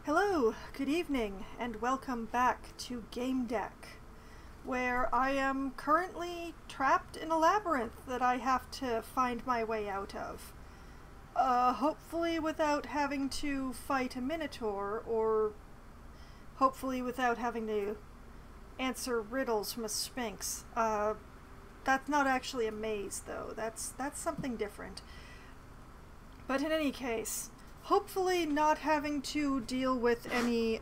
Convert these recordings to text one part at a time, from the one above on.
Hello, good evening, and welcome back to Gamedec, where I am currently trapped in a labyrinth that I have to find my way out of. Hopefully without having to fight a minotaur, or hopefully without having to answer riddles from a sphinx. That's not actually a maze, though. That's something different. But in any case, hopefully not having to deal with any,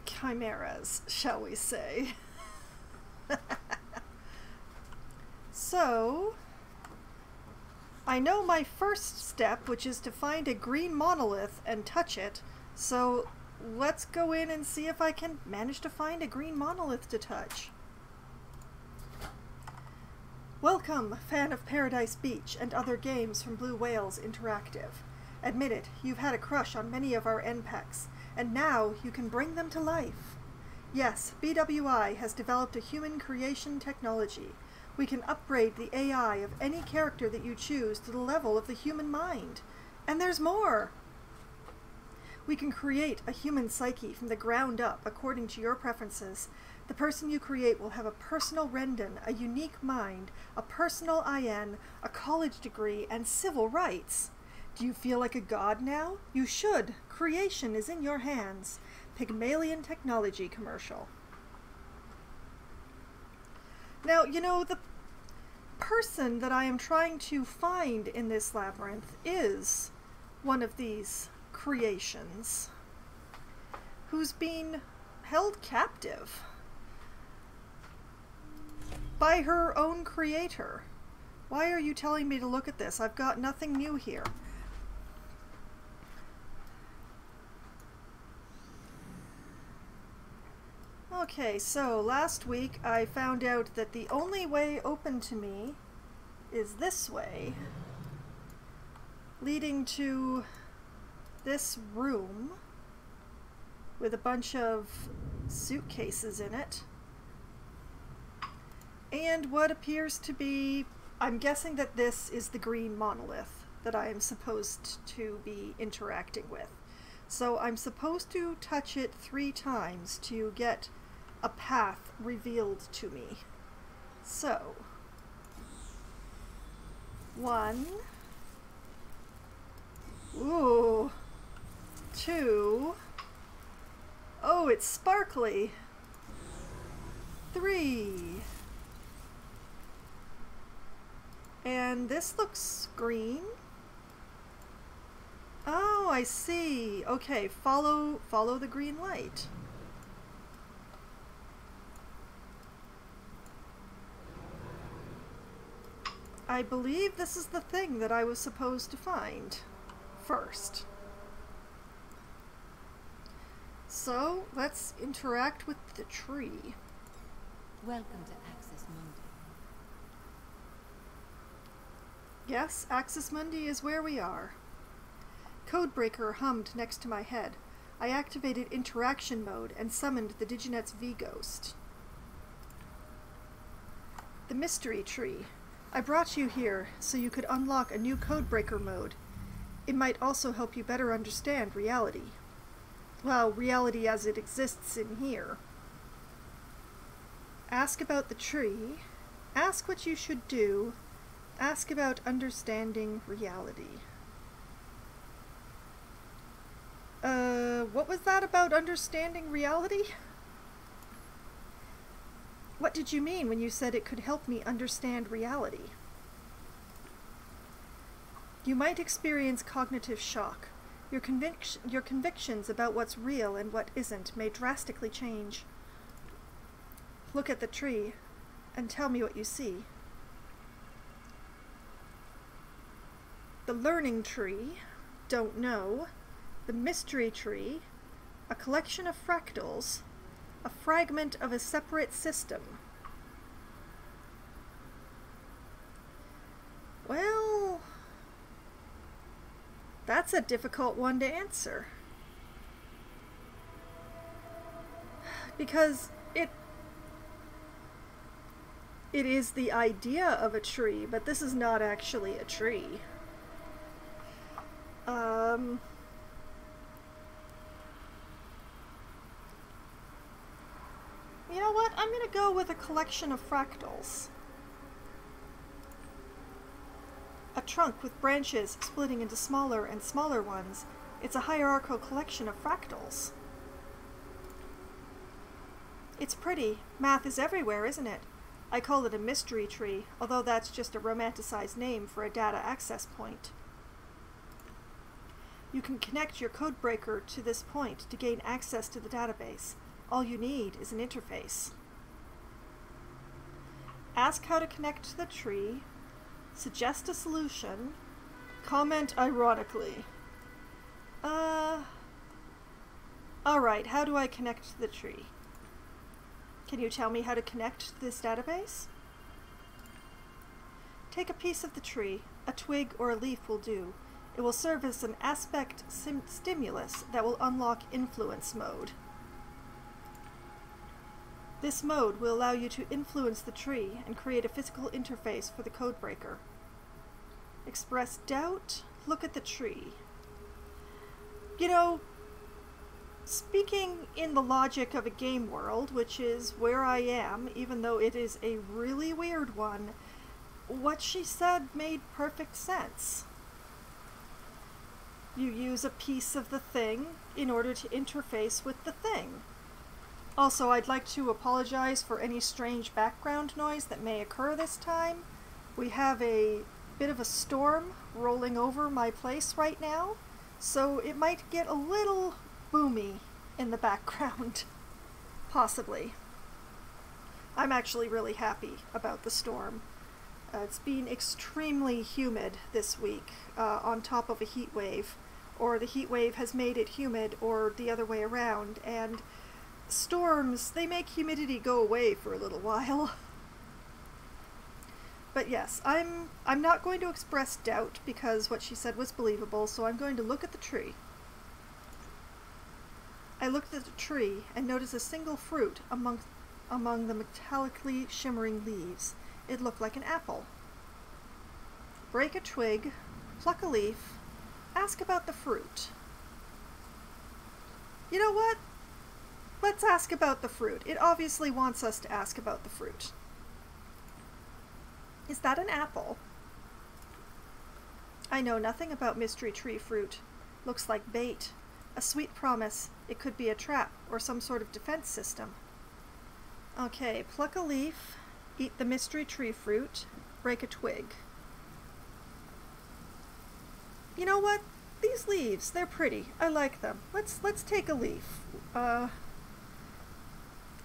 chimeras, shall we say. So, I know my first step, which is to find a green monolith and touch it, so let's go in and see if I can manage to find a green monolith to touch. Welcome, fan of Paradise Beach and other games from Blue Whales Interactive. Admit it, you've had a crush on many of our NPCs, and now you can bring them to life. Yes, BWI has developed a human creation technology. We can upgrade the AI of any character that you choose to the level of the human mind. And there's more! We can create a human psyche from the ground up according to your preferences. The person you create will have a personal rendon, a unique mind, a personal IN, a college degree, and civil rights. Do you feel like a god now? You should. Creation is in your hands. Pygmalion Technology commercial. Now, you know, the person that I am trying to find in this labyrinth is one of these creations who's been held captive by her own creator. Why are you telling me to look at this? I've got nothing new here. Okay, so last week I found out that the only way open to me is this way, leading to this room with a bunch of suitcases in it, and what appears to be, I'm guessing that this is the green monolith that I am supposed to be interacting with. So I'm supposed to touch it 3 times to get a path revealed to me. So, 1, ooh, 2, oh, it's sparkly, 3, and this looks green. Oh, I see. Okay, follow the green light. I believe this is the thing that I was supposed to find first. So, let's interact with the tree. Welcome to Axis Mundi. Yes, Axis Mundi is where we are. Codebreaker hummed next to my head. I activated interaction mode and summoned the Diginet's V-Ghost. The mystery tree. I brought you here so you could unlock a new Codebreaker mode. It might also help you better understand reality. Well, reality as it exists in here. Ask about the tree. Ask what you should do. Ask about understanding reality. What was that about understanding reality? What did you mean when you said it could help me understand reality? You might experience cognitive shock. Your convictions about what's real and what isn't may drastically change. Look at the tree and tell me what you see. The learning tree, don't know. The mystery tree, a collection of fractals, a fragment of a separate system. Well, that's a difficult one to answer. Because it is the idea of a tree, but this is not actually a tree. You know what? I'm gonna go with a collection of fractals. A trunk with branches splitting into smaller and smaller ones. It's a hierarchical collection of fractals. It's pretty. Math is everywhere, isn't it? I call it a mystery tree, although that's just a romanticized name for a data access point. You can connect your codebreaker to this point to gain access to the database. All you need is an interface. Ask how to connect to the tree, suggest a solution, comment ironically. Alright, how do I connect to the tree? Can you tell me how to connect to this database? Take a piece of the tree. A twig or a leaf will do. It will serve as an aspect stimulus that will unlock influence mode. This mode will allow you to influence the tree and create a physical interface for the codebreaker. Express doubt? Look at the tree. You know, speaking in the logic of a game world, which is where I am, even though it is a really weird one, what she said made perfect sense. You use a piece of the thing in order to interface with the thing. Also, I'd like to apologize for any strange background noise that may occur this time. We have a bit of a storm rolling over my place right now, so it might get a little boomy in the background. Possibly. I'm actually really happy about the storm. It's been extremely humid this week, on top of a heat wave, or the heat wave has made it humid, or the other way around, and storms, they make humidity go away for a little while. But yes, I'm not going to express doubt because what she said was believable, so I'm going to look at the tree. I looked at the tree and noticed a single fruit among the metallically shimmering leaves. It looked like an apple. Break a twig, pluck a leaf, ask about the fruit. You know what? Let's ask about the fruit. It obviously wants us to ask about the fruit. Is that an apple? I know nothing about mystery tree fruit. Looks like bait. A sweet promise. It could be a trap or some sort of defense system. Okay, pluck a leaf, eat the mystery tree fruit, break a twig. You know what? These leaves, they're pretty. I like them. Let's take a leaf.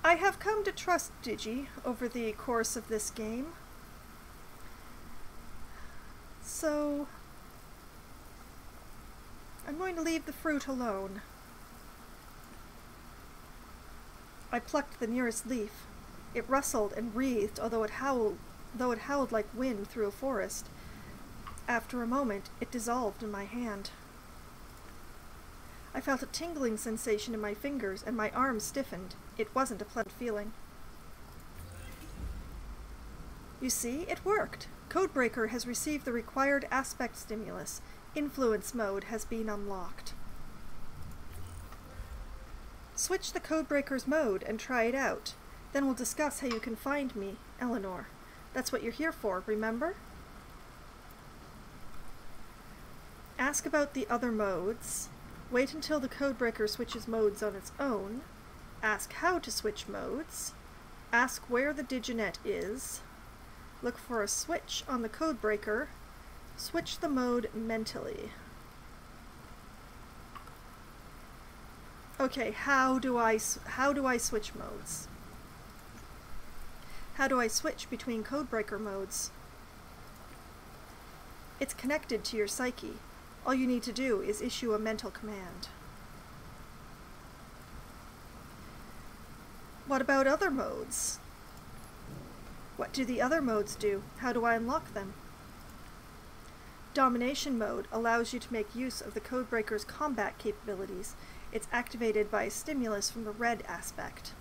I have come to trust Digi over the course of this game. So I'm going to leave the fruit alone. I plucked the nearest leaf. It rustled and breathed, although it howled like wind through a forest. After a moment, it dissolved in my hand. I felt a tingling sensation in my fingers, and my arms stiffened. It wasn't a pleasant feeling. You see, it worked. Codebreaker has received the required aspect stimulus. Influence mode has been unlocked. Switch the Codebreaker's mode and try it out. Then we'll discuss how you can find me, Eleanor. That's what you're here for, remember? Ask about the other modes. Wait until the Codebreaker switches modes on its own. Ask how to switch modes. Ask where the Diginet is. Look for a switch on the Codebreaker. Switch the mode mentally. Okay, how do I switch modes? How do I switch between Codebreaker modes? It's connected to your psyche. All you need to do is issue a mental command. What about other modes? What do the other modes do? How do I unlock them? Domination mode allows you to make use of the Codebreaker's combat capabilities. It's activated by a stimulus from the red aspect.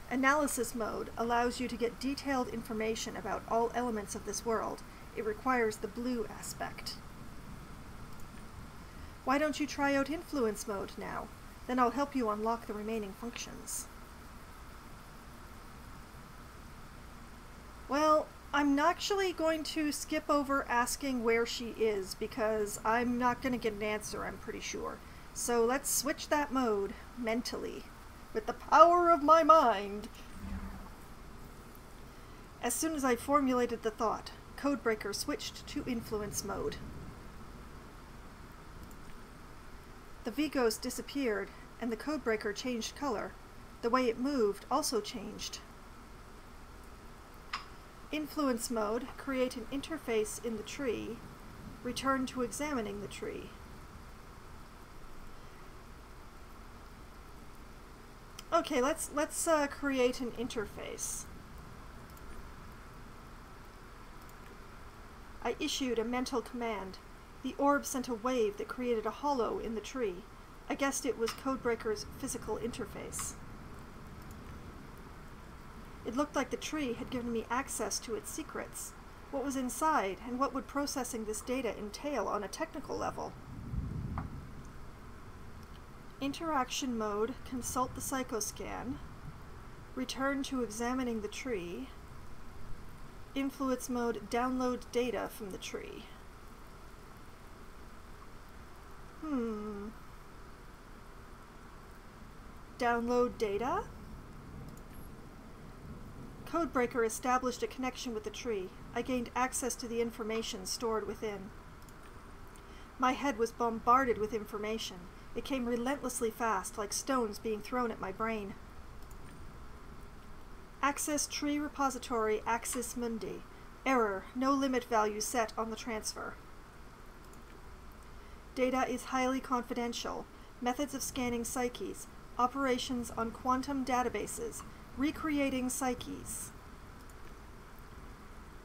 Analysis mode allows you to get detailed information about all elements of this world. It requires the blue aspect. Why don't you try out influence mode now? Then I'll help you unlock the remaining functions. Well, I'm actually going to skip over asking where she is because I'm not going to get an answer, I'm pretty sure. So let's switch that mode mentally with the power of my mind. As soon as I formulated the thought, Codebreaker switched to influence mode. The V-Ghost disappeared, and the Codebreaker changed color. The way it moved also changed. Influence mode, create an interface in the tree. Return to examining the tree. Okay, let's create an interface. I issued a mental command. The orb sent a wave that created a hollow in the tree. I guessed it was Codebreaker's physical interface. It looked like the tree had given me access to its secrets. What was inside, and what would processing this data entail on a technical level? Interaction mode, consult the psychoscan. Return to examining the tree. Influence mode, download data from the tree. Download data? Codebreaker established a connection with the tree. I gained access to the information stored within. My head was bombarded with information. It came relentlessly fast, like stones being thrown at my brain. Access tree repository Axis Mundi. Error, no limit value set on the transfer. Data is highly confidential. Methods of scanning psyches. Operations on quantum databases. Recreating psyches.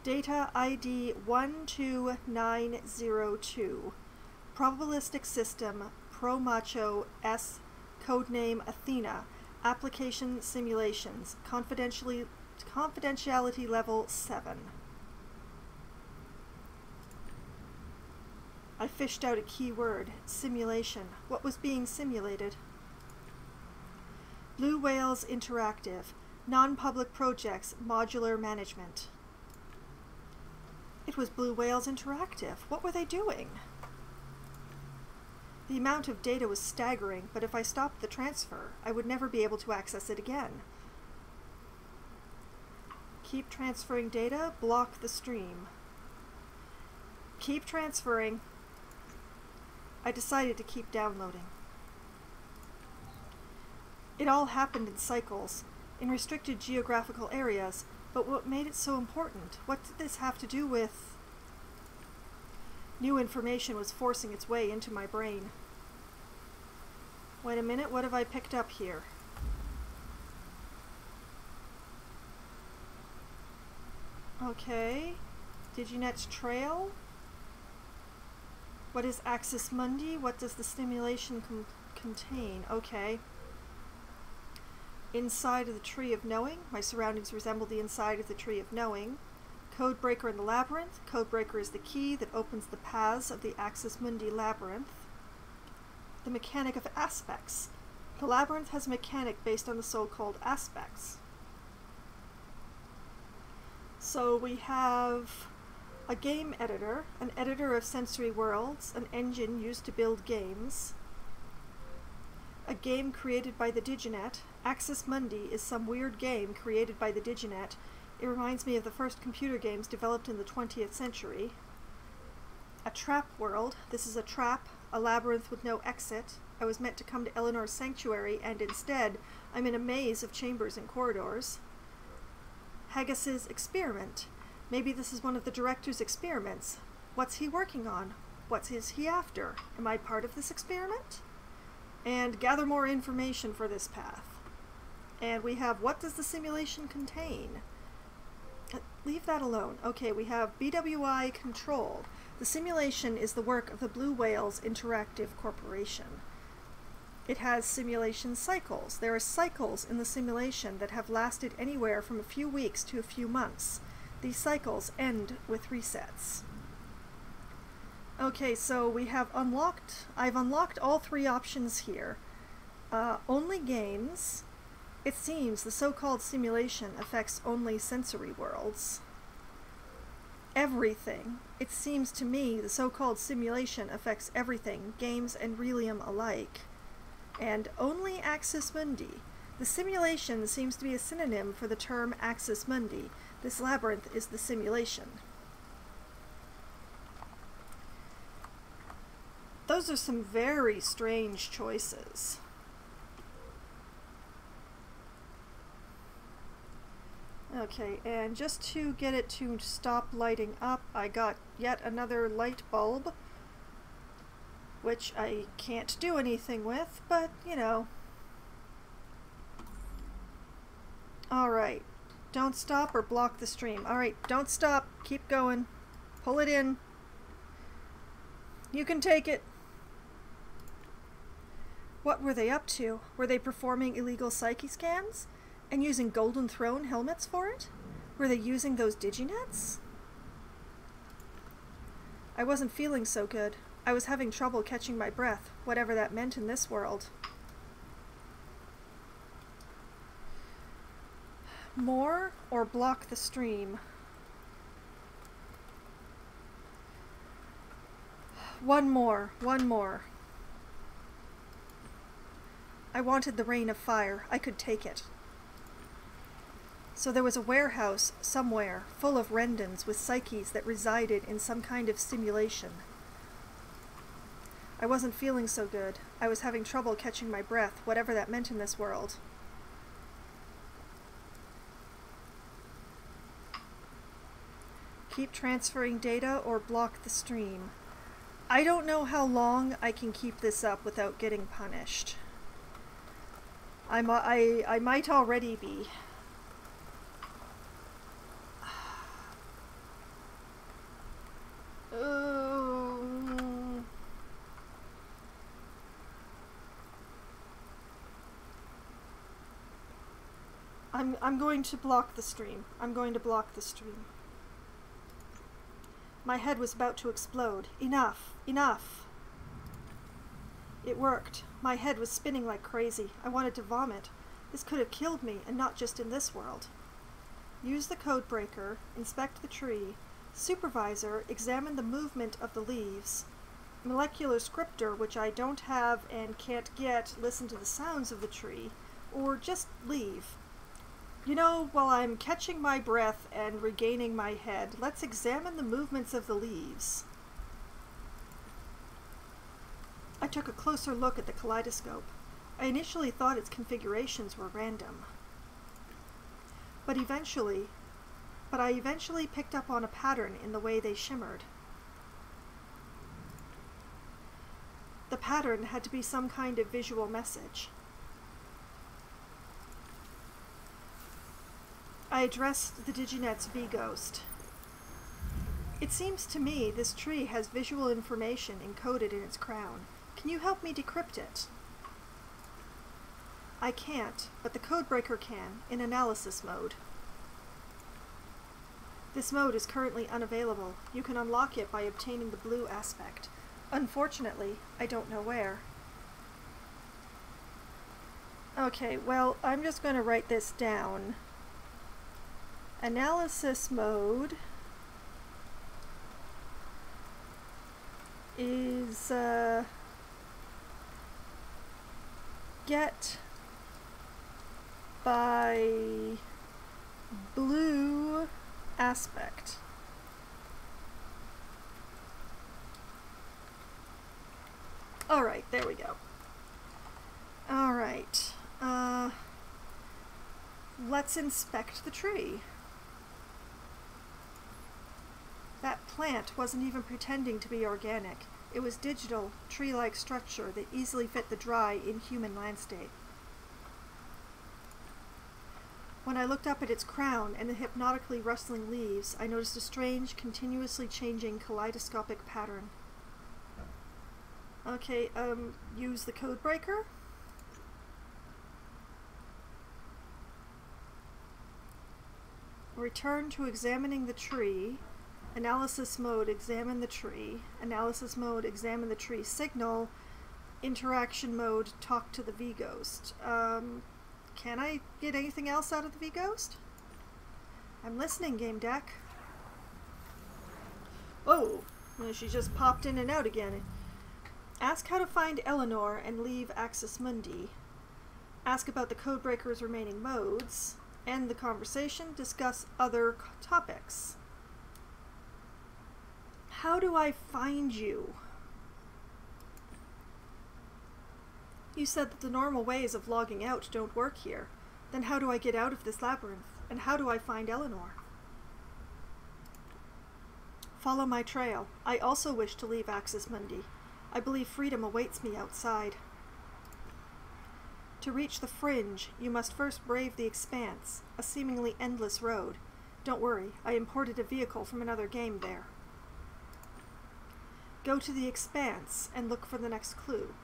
Data ID 12902. Probabilistic system Pro Macho S. Codename Athena. Application simulations. Confidentiality level 7. I fished out a keyword. Simulation. What was being simulated? Blue Whales Interactive. Non-public projects. Modular management. It was Blue Whales Interactive. What were they doing? The amount of data was staggering, but if I stopped the transfer, I would never be able to access it again. Keep transferring data. Block the stream. Keep transferring. I decided to keep downloading. It all happened in cycles, in restricted geographical areas, but what made it so important? What did this have to do with... New information was forcing its way into my brain. Wait a minute, what have I picked up here? Okay. Diginet's trail. What is Axis Mundi? What does the stimulation contain? Okay. Inside of the Tree of Knowing. My surroundings resemble the inside of the Tree of Knowing. Codebreaker in the Labyrinth. Codebreaker is the key that opens the paths of the Axis Mundi Labyrinth. The mechanic of aspects. The Labyrinth has a mechanic based on the so-called aspects. So we have a game editor, an editor of sensory worlds, an engine used to build games, a game created by the Diginet. Axis Mundi is some weird game created by the Diginet. It reminds me of the first computer games developed in the 20th century. A trap world. This is a trap, a labyrinth with no exit. I was meant to come to Eleanor's sanctuary, and instead, I'm in a maze of chambers and corridors. Haggis's experiment. Maybe this is one of the director's experiments. What's he working on? What is he after? Am I part of this experiment? And gather more information for this path. And we have, what does the simulation contain? Leave that alone. Okay, we have BWI Control. The simulation is the work of the Blue Whales Interactive Corporation. It has simulation cycles. There are cycles in the simulation that have lasted anywhere from a few weeks to a few months. These cycles end with resets. Okay, so we have I've unlocked all three options here. Only games. It seems the so-called simulation affects only sensory worlds. everything. It seems to me the so-called simulation affects everything, games and Relium alike. And only Axis Mundi. The simulation seems to be a synonym for the term Axis Mundi. This labyrinth is the simulation. Those are some very strange choices. Okay, and just to get it to stop lighting up, I got yet another light bulb, which I can't do anything with, but, you know. Alright, don't stop or block the stream. Alright, don't stop, keep going. Pull it in. You can take it. What were they up to? Were they performing illegal psyche scans? And using Golden Throne helmets for it? Were they using those diginets? I wasn't feeling so good. I was having trouble catching my breath, whatever that meant in this world. More or block the stream? One more. I wanted the rain of fire. I could take it. So there was a warehouse somewhere, full of Rendons with psyches that resided in some kind of simulation. I wasn't feeling so good. I was having trouble catching my breath, whatever that meant in this world. Keep transferring data or block the stream. I don't know how long I can keep this up without getting punished. I might already be. I'm going to block the stream. I'm going to block the stream. My head was about to explode. Enough! Enough! It worked. My head was spinning like crazy. I wanted to vomit. This could have killed me, and not just in this world. Use the code breaker, inspect the tree. Supervisor, examine the movement of the leaves. Molecular scriptor, which I don't have and can't get, listen to the sounds of the tree. Or just leave. You know, while I'm catching my breath and regaining my head, let's examine the movements of the leaves. I took a closer look at the kaleidoscope. I initially thought its configurations were random. But I eventually picked up on a pattern in the way they shimmered. The pattern had to be some kind of visual message. I addressed the Diginet's V-Ghost. It seems to me this tree has visual information encoded in its crown. Can you help me decrypt it? I can't, but the codebreaker can, in analysis mode. This mode is currently unavailable. You can unlock it by obtaining the blue aspect. Unfortunately, I don't know where. Okay, well, I'm just going to write this down. Analysis mode is get by blue aspect. Alright, there we go. Alright, let's inspect the tree. That plant wasn't even pretending to be organic. It was digital, tree-like structure that easily fit the dry, inhuman landscape. When I looked up at its crown and the hypnotically rustling leaves, I noticed a strange, continuously changing kaleidoscopic pattern. Okay, use the code breaker. Return to examining the tree. Analysis mode, examine the tree. Analysis mode, examine the tree. Signal. Interaction mode, talk to the V-Ghost. Can I get anything else out of the V-Ghost? I'm listening, Gamedec. Oh, she just popped in and out again. Ask how to find Eleanor and leave Axis Mundi. Ask about the Codebreaker's remaining modes. End the conversation. Discuss other topics. How do I find you? You said that the normal ways of logging out don't work here. Then how do I get out of this labyrinth? And how do I find Eleanor? Follow my trail. I also wish to leave Axis Mundi. I believe freedom awaits me outside. To reach the fringe, you must first brave the expanse, a seemingly endless road. Don't worry, I imported a vehicle from another game there. Go to the expanse and look for the next clue.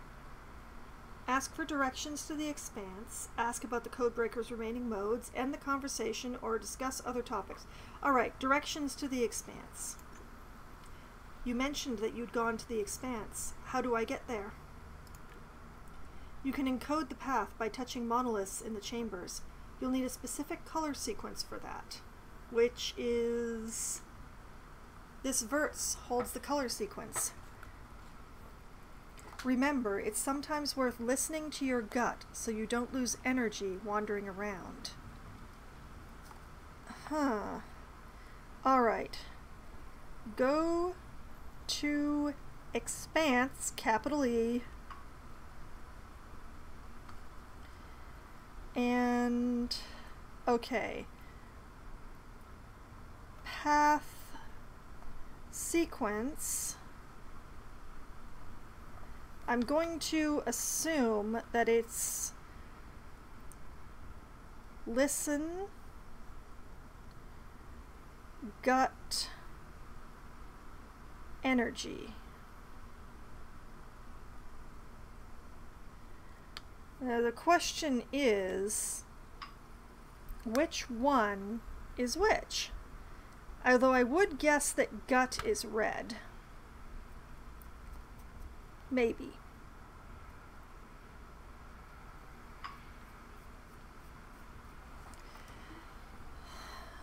Ask for directions to the expanse, ask about the Codebreaker's remaining modes, end the conversation, or discuss other topics. Alright, directions to the expanse. You mentioned that you'd gone to the expanse. How do I get there? You can encode the path by touching monoliths in the chambers. You'll need a specific color sequence for that, which is... this verse holds the color sequence. Remember, it's sometimes worth listening to your gut so you don't lose energy wandering around. Alright. Go to expanse, capital E, and okay, path sequence. I'm going to assume that it's listen, gut, energy. Now the question is, which one is which? Although I would guess that gut is red. Maybe.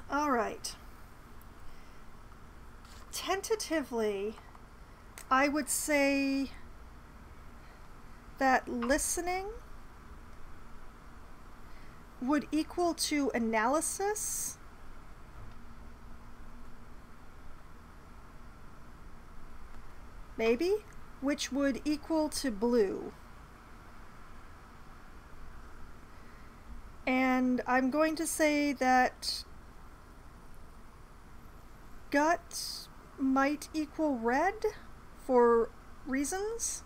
All right. Tentatively, I would say that listening would equal to analysis. Maybe? Which would equal to blue. And I'm going to say that gut might equal red for reasons,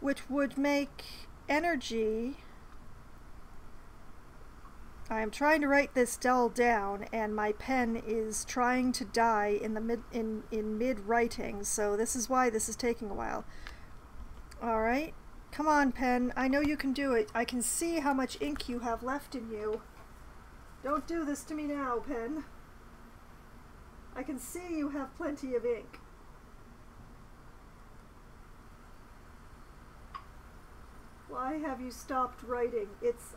which would make energy... I'm trying to write this all down, and my pen is trying to die in the mid writing, so this is why this is taking a while. All right, come on, pen. I know you can do it. I can see how much ink you have left in you. Don't do this to me now, pen. I can see you have plenty of ink. Why have you stopped writing?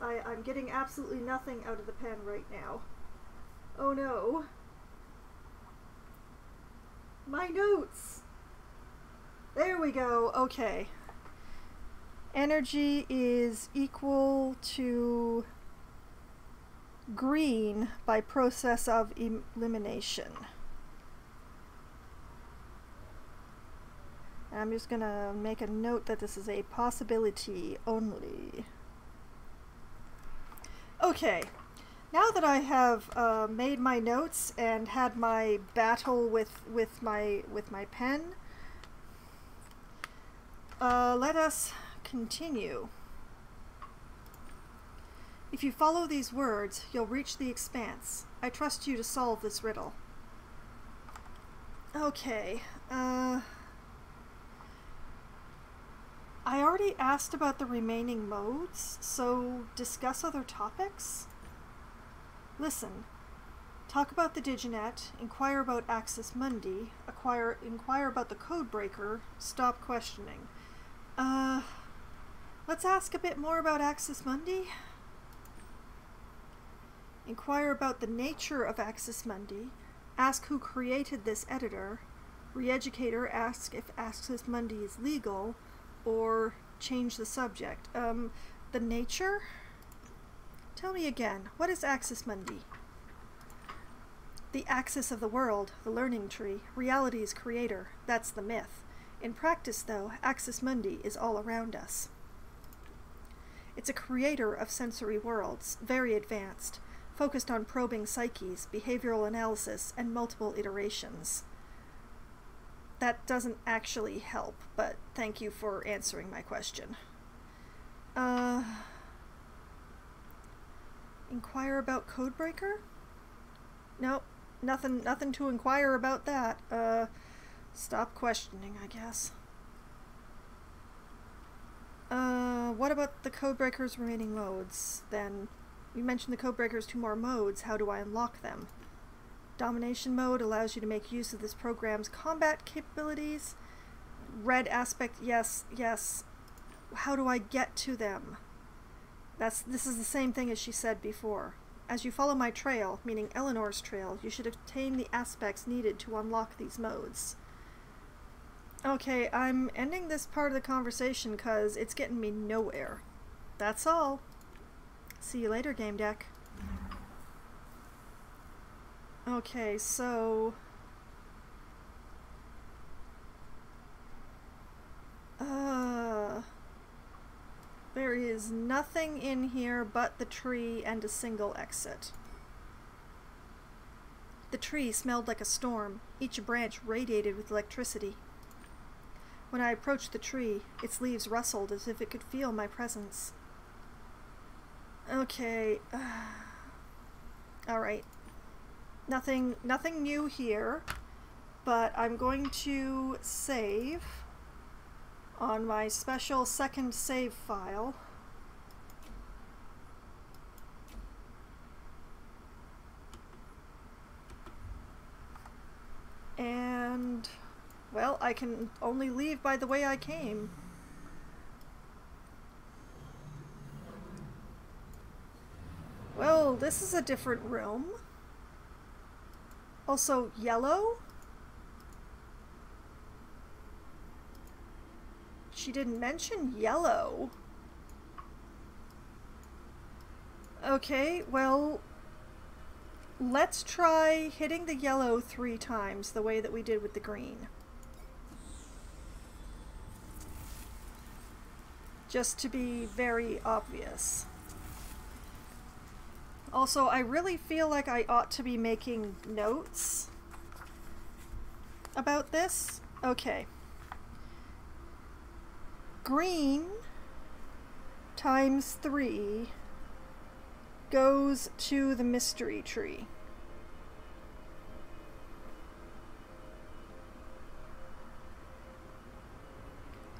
I'm getting absolutely nothing out of the pen right now. Oh no. My notes! There we go, okay. Energy is equal to green by process of elimination. I'm just gonna make a note that this is a possibility only. Okay, now that I have made my notes and had my battle with my pen, let us continue. If you follow these words, you'll reach the expanse. I trust you to solve this riddle. Okay, I already asked about the remaining modes, so discuss other topics? Listen. Talk about the Diginet, inquire about Axis Mundi, inquire about the Codebreaker, stop questioning. Let's ask a bit more about Axis Mundi. Inquire about the nature of Axis Mundi, Ask who created this editor. Reeducator, ask if Axis Mundi is legal, or change the subject. The nature? Tell me again, what is Axis Mundi? The axis of the world, the learning tree, reality's creator, that's the myth. In practice, though, Axis Mundi is all around us. It's a creator of sensory worlds, very advanced, focused on probing psyches, behavioral analysis, and multiple iterations. That doesn't actually help, but thank you for answering my question. Inquire about Codebreaker? Nope, nothing to inquire about that. Stop questioning, I guess. What about the Codebreaker's remaining modes, then? You mentioned the Codebreaker's 2 more modes. How do I unlock them? Domination mode allows you to make use of this program's combat capabilities. Red aspect, yes. How do I get to them? This is the same thing as she said before. As you follow my trail, meaning Eleanor's trail, you should obtain the aspects needed to unlock these modes. Okay, I'm ending this part of the conversation because it's getting me nowhere. That's all. See you later, Gamedec. Okay, so... there is nothing in here but the tree and a single exit. The tree smelled like a storm. Each branch radiated with electricity. When I approached the tree, its leaves rustled as if it could feel my presence. Okay. Alright. Nothing new here, but I'm going to save on my special second save file. And, well, I can only leave by the way I came. Well, this is a different room. Also, yellow? She didn't mention yellow. Okay, well, let's try hitting the yellow 3 times the way that we did with the green. Just to be very obvious. Also, I really feel like I ought to be making notes about this. Okay. Green times 3 goes to the mystery tree.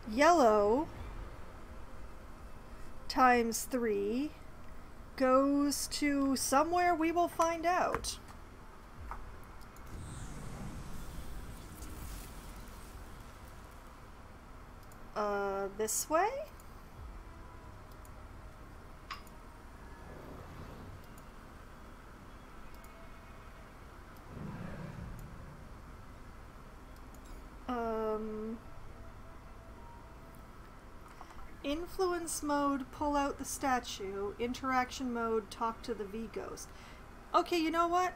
Yellow times 3 goes to somewhere we will find out. This way? Influence mode, pull out the statue. Interaction mode, talk to the V-Ghost. Okay, you know what?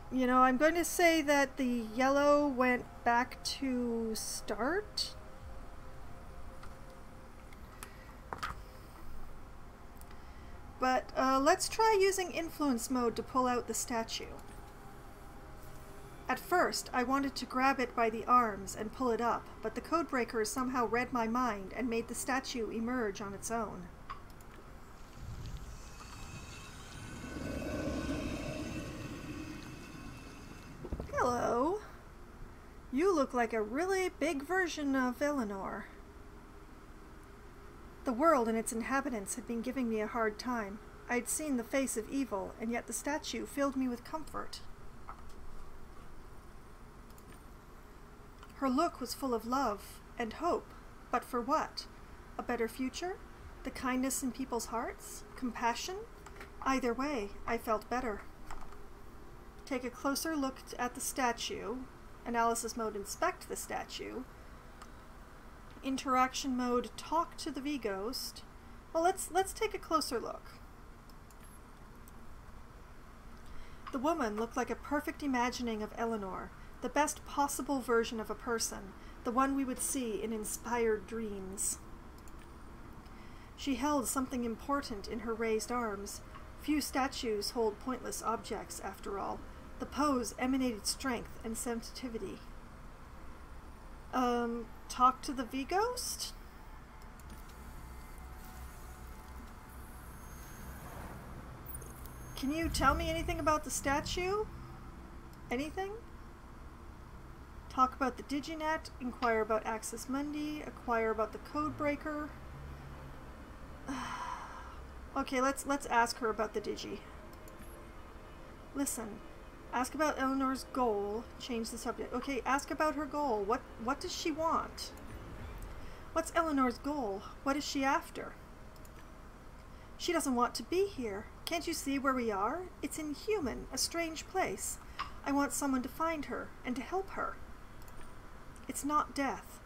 You know, I'm going to say that the yellow went back to start. But let's try using influence mode to pull out the statue. At first, I wanted to grab it by the arms and pull it up, but the Codebreaker somehow read my mind and made the statue emerge on its own. Hello. You look like a really big version of Eleanor. The world and its inhabitants had been giving me a hard time. I'd seen the face of evil, and yet the statue filled me with comfort. Her look was full of love and hope, but for what? A better future? The kindness in people's hearts? Compassion? Either way, I felt better. Take a closer look at the statue. Analysis mode, inspect the statue. Interaction mode, talk to the V-Ghost. Well, let's take a closer look. The woman looked like a perfect imagining of Eleanor, the best possible version of a person, the one we would see in inspired dreams. She held something important in her raised arms. Few statues hold pointless objects, after all. The pose emanated strength and sensitivity. Talk to the V-Ghost? Can you tell me anything about the statue? Anything? Talk about the Diginet, inquire about Access Mundi, inquire about the Codebreaker. Okay, let's ask her about the Digi. Listen, ask about Eleanor's goal, change the subject. Okay, ask about her goal. What does she want? What's Eleanor's goal? What is she after? She doesn't want to be here. Can't you see where we are? It's inhuman, a strange place. I want someone to find her and to help her. It's not death.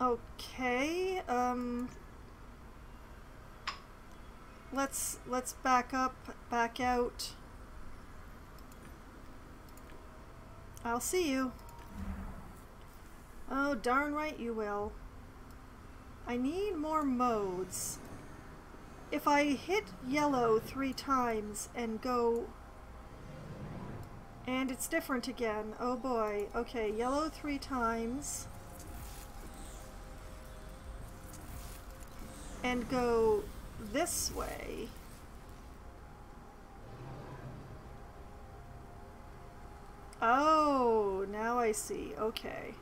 Okay, let's back up, back out. I'll see you. Oh, darn right you will. I need more modes. If I hit yellow 3 times and go... And it's different again. Oh boy. Okay, yellow 3 times. And go this way. Oh, now I see. Okay.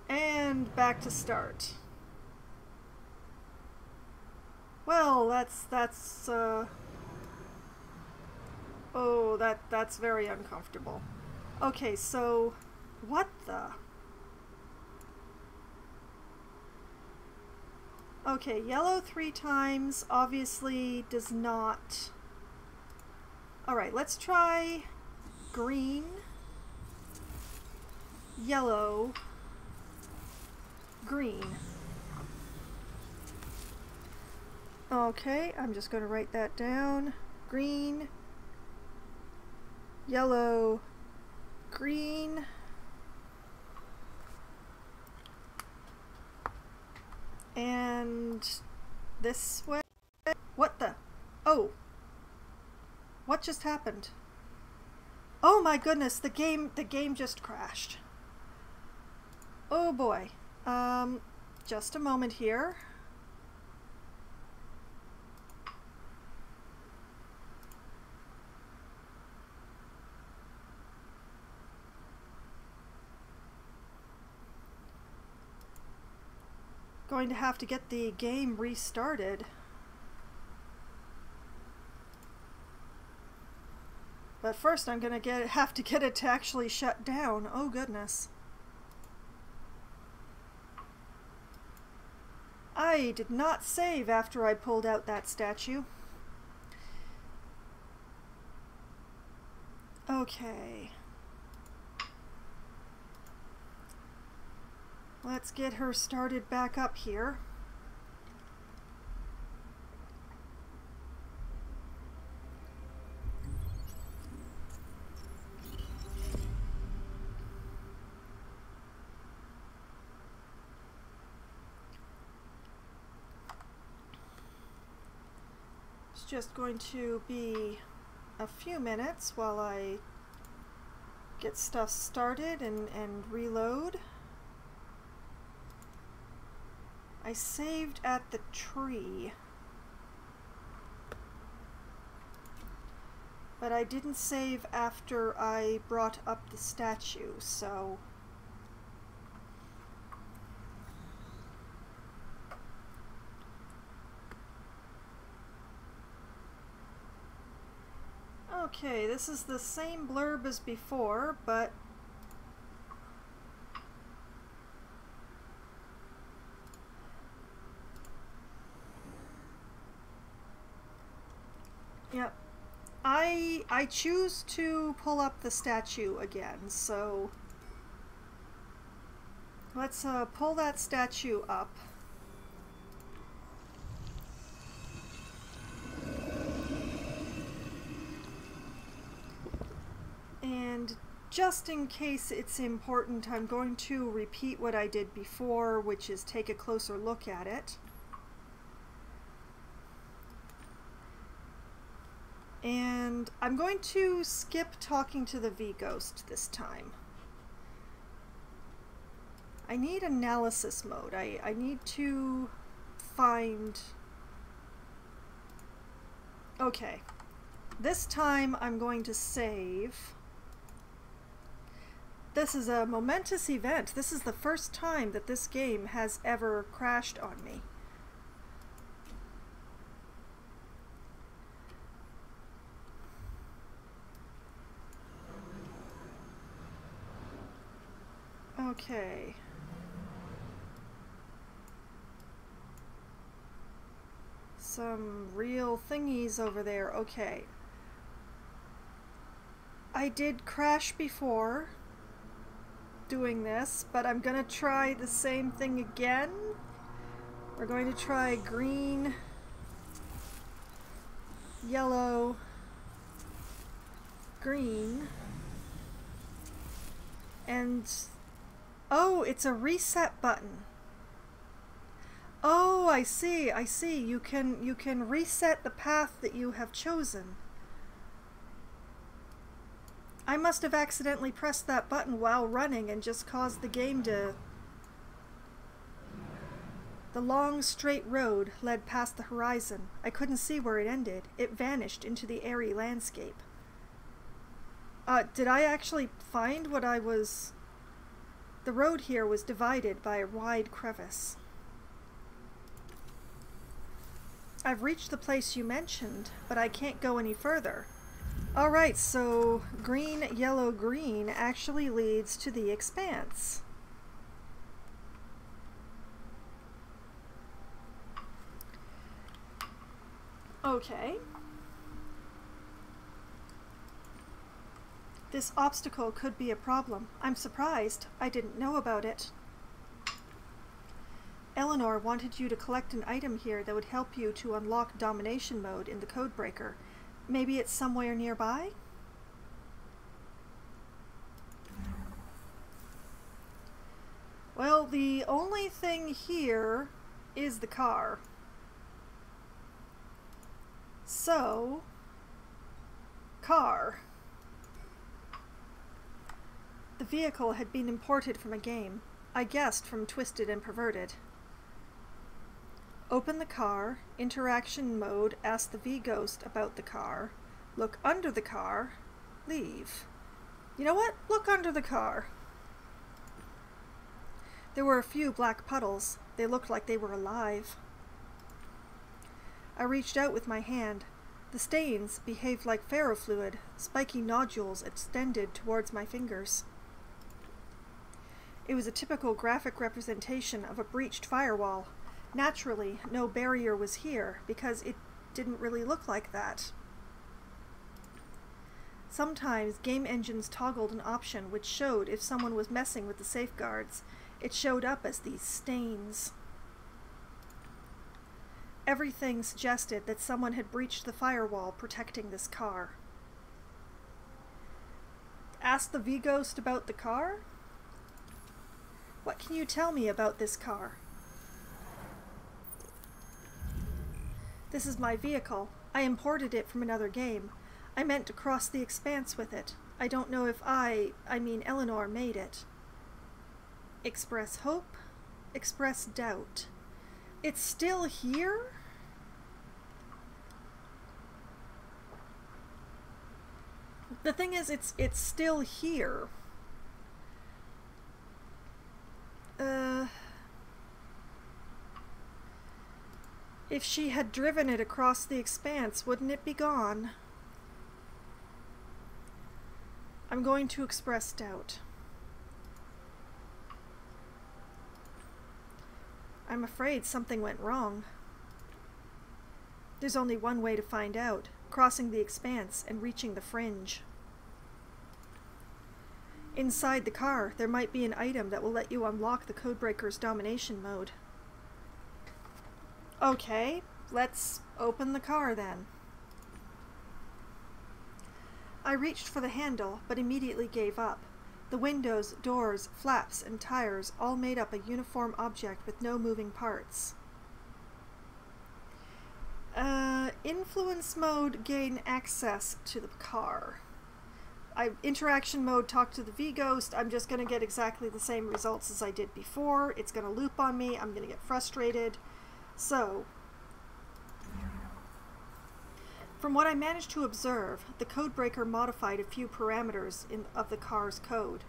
And back to start. Well, that's oh, that's very uncomfortable. Okay, so what the? Okay, yellow 3 times obviously does not. Alright, let's try green, yellow, green. Okay, I'm just going to write that down. Green, yellow, green. And this way. What the? Oh. What just happened? Oh my goodness, the game just crashed. Oh boy. Just a moment here. Going to have to get the game restarted. But first I'm gonna have to get it to actually shut down. Oh goodness. I did not save after I pulled out that statue. Okay. Let's get her started back up here. It's just going to be a few minutes while I get stuff started and reload. I saved at the tree, but I didn't save after I brought up the statue, so... Okay, this is the same blurb as before, but Yep. I choose to pull up the statue again, so let's pull that statue up. And just in case it's important, I'm going to repeat what I did before, which is take a closer look at it. And I'm going to skip talking to the V-Ghost this time. I need analysis mode. I need to find... Okay. This time I'm going to save. This is a momentous event. This is the first time that this game has ever crashed on me. Okay. Some real thingies over there. Okay. I did crash before doing this, but I'm gonna try the same thing again. We're going to try green, yellow, green, and oh, it's a reset button. Oh, I see, I see. You can reset the path that you have chosen. I must have accidentally pressed that button while running and just caused the game to... The long, straight road led past the horizon. I couldn't see where it ended. It vanished into the airy landscape. Did I actually find what I was... The road here was divided by a wide crevice. I've reached the place you mentioned, but I can't go any further. Alright, so green, yellow, green actually leads to the expanse. Okay. This obstacle could be a problem. I'm surprised. I didn't know about it. Eleanor wanted you to collect an item here that would help you to unlock domination mode in the codebreaker. Maybe it's somewhere nearby? Well, the only thing here is the car. So, car. The vehicle had been imported from a game. I guessed from Twisted and Perverted. Open the car, interaction mode, ask the V-Ghost about the car, look under the car, leave. You know what? Look under the car. There were a few black puddles. They looked like they were alive. I reached out with my hand. The stains behaved like ferrofluid. Spiky nodules extended towards my fingers. It was a typical graphic representation of a breached firewall. Naturally, no barrier was here, because it didn't really look like that. Sometimes game engines toggled an option which showed if someone was messing with the safeguards. It showed up as these stains. Everything suggested that someone had breached the firewall protecting this car. Ask the V-Ghost about the car? What can you tell me about this car? This is my vehicle. I imported it from another game. I meant to cross the expanse with it. I don't know if I mean Eleanor made it. Express hope, express doubt. It's still here? The thing is, it's still here. If she had driven it across the expanse, wouldn't it be gone? I'm going to express doubt. I'm afraid something went wrong. There's only one way to find out. crossing the expanse and reaching the fringe. Inside the car, there might be an item that will let you unlock the Codebreaker's domination mode. Okay, let's open the car then. I reached for the handle, but immediately gave up. The windows, doors, flaps, and tires all made up a uniform object with no moving parts. Influence mode, gain access to the car. Interaction mode, talk to the V-Ghost. I'm just going to get exactly the same results as I did before. It's going to loop on me. I'm going to get frustrated. So, from what I managed to observe, the Codebreaker modified a few parameters of the car's code.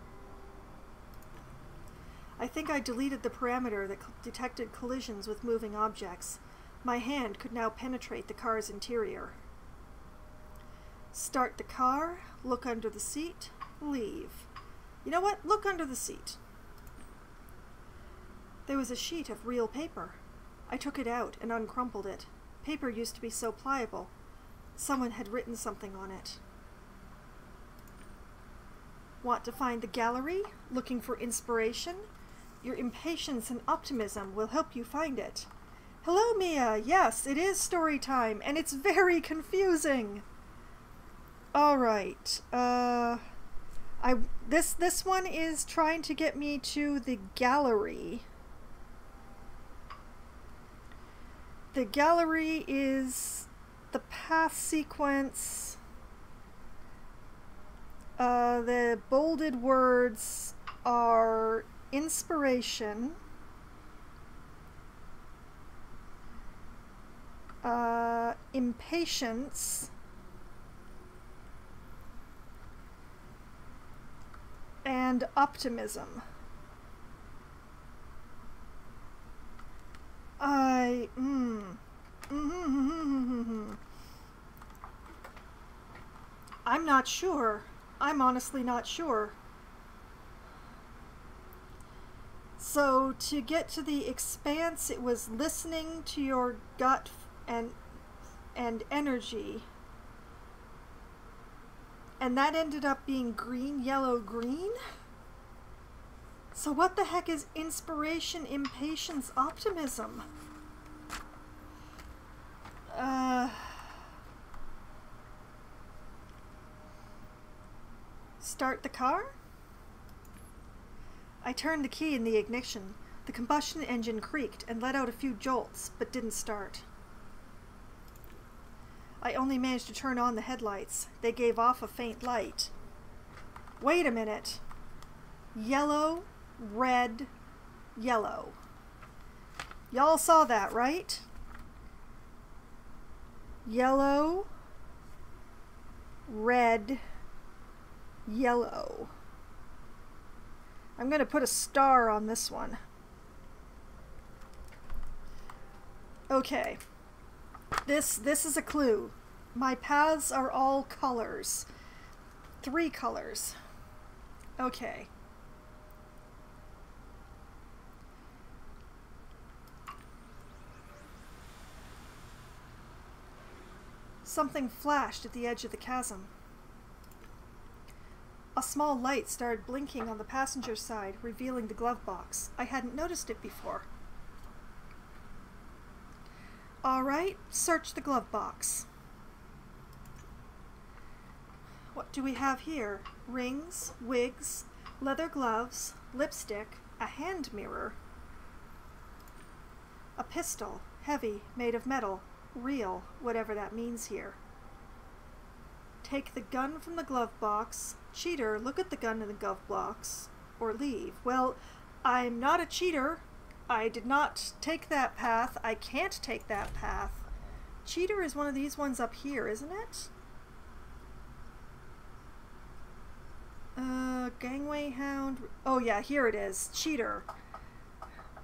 I think I deleted the parameter that detected collisions with moving objects. My hand could now penetrate the car's interior. Start the car, look under the seat, leave. You know what? Look under the seat. There was a sheet of real paper. I took it out and uncrumpled it. Paper used to be so pliable. Someone had written something on it. Want to find the gallery? Looking for inspiration? Your impatience and optimism will help you find it. Hello, Mia! Yes, it is story time, and it's very confusing! Alright, this one is trying to get me to the gallery. The gallery is the path sequence. The bolded words are inspiration, impatience, and optimism. I'm not sure. I'm honestly not sure. So to get to the expanse, it was listening to your gut and energy. And that ended up being green, yellow, green? So what the heck is inspiration, impatience, optimism? Start the car? I turned the key in the ignition. The combustion engine creaked and let out a few jolts, but didn't start. I only managed to turn on the headlights. They gave off a faint light. Wait a minute. Yellow, red, yellow. Y'all saw that, right? Yellow, red, yellow. I'm going to put a star on this one. Okay. This is a clue. My paths are all colors. 3 colors. Okay. Something flashed at the edge of the chasm. A small light started blinking on the passenger side, revealing the glove box. I hadn't noticed it before. Alright, search the glove box. What do we have here? Rings, wigs, leather gloves, lipstick, a hand mirror, a pistol, heavy, made of metal, real, whatever that means here. Take the gun from the glove box. Cheater, look at the gun in the glove box, or leave. Well, I'm not a cheater. I did not take that path. I can't take that path. Cheater is one of these ones up here, isn't it? Gangway Hound. Oh yeah, here it is. Cheater.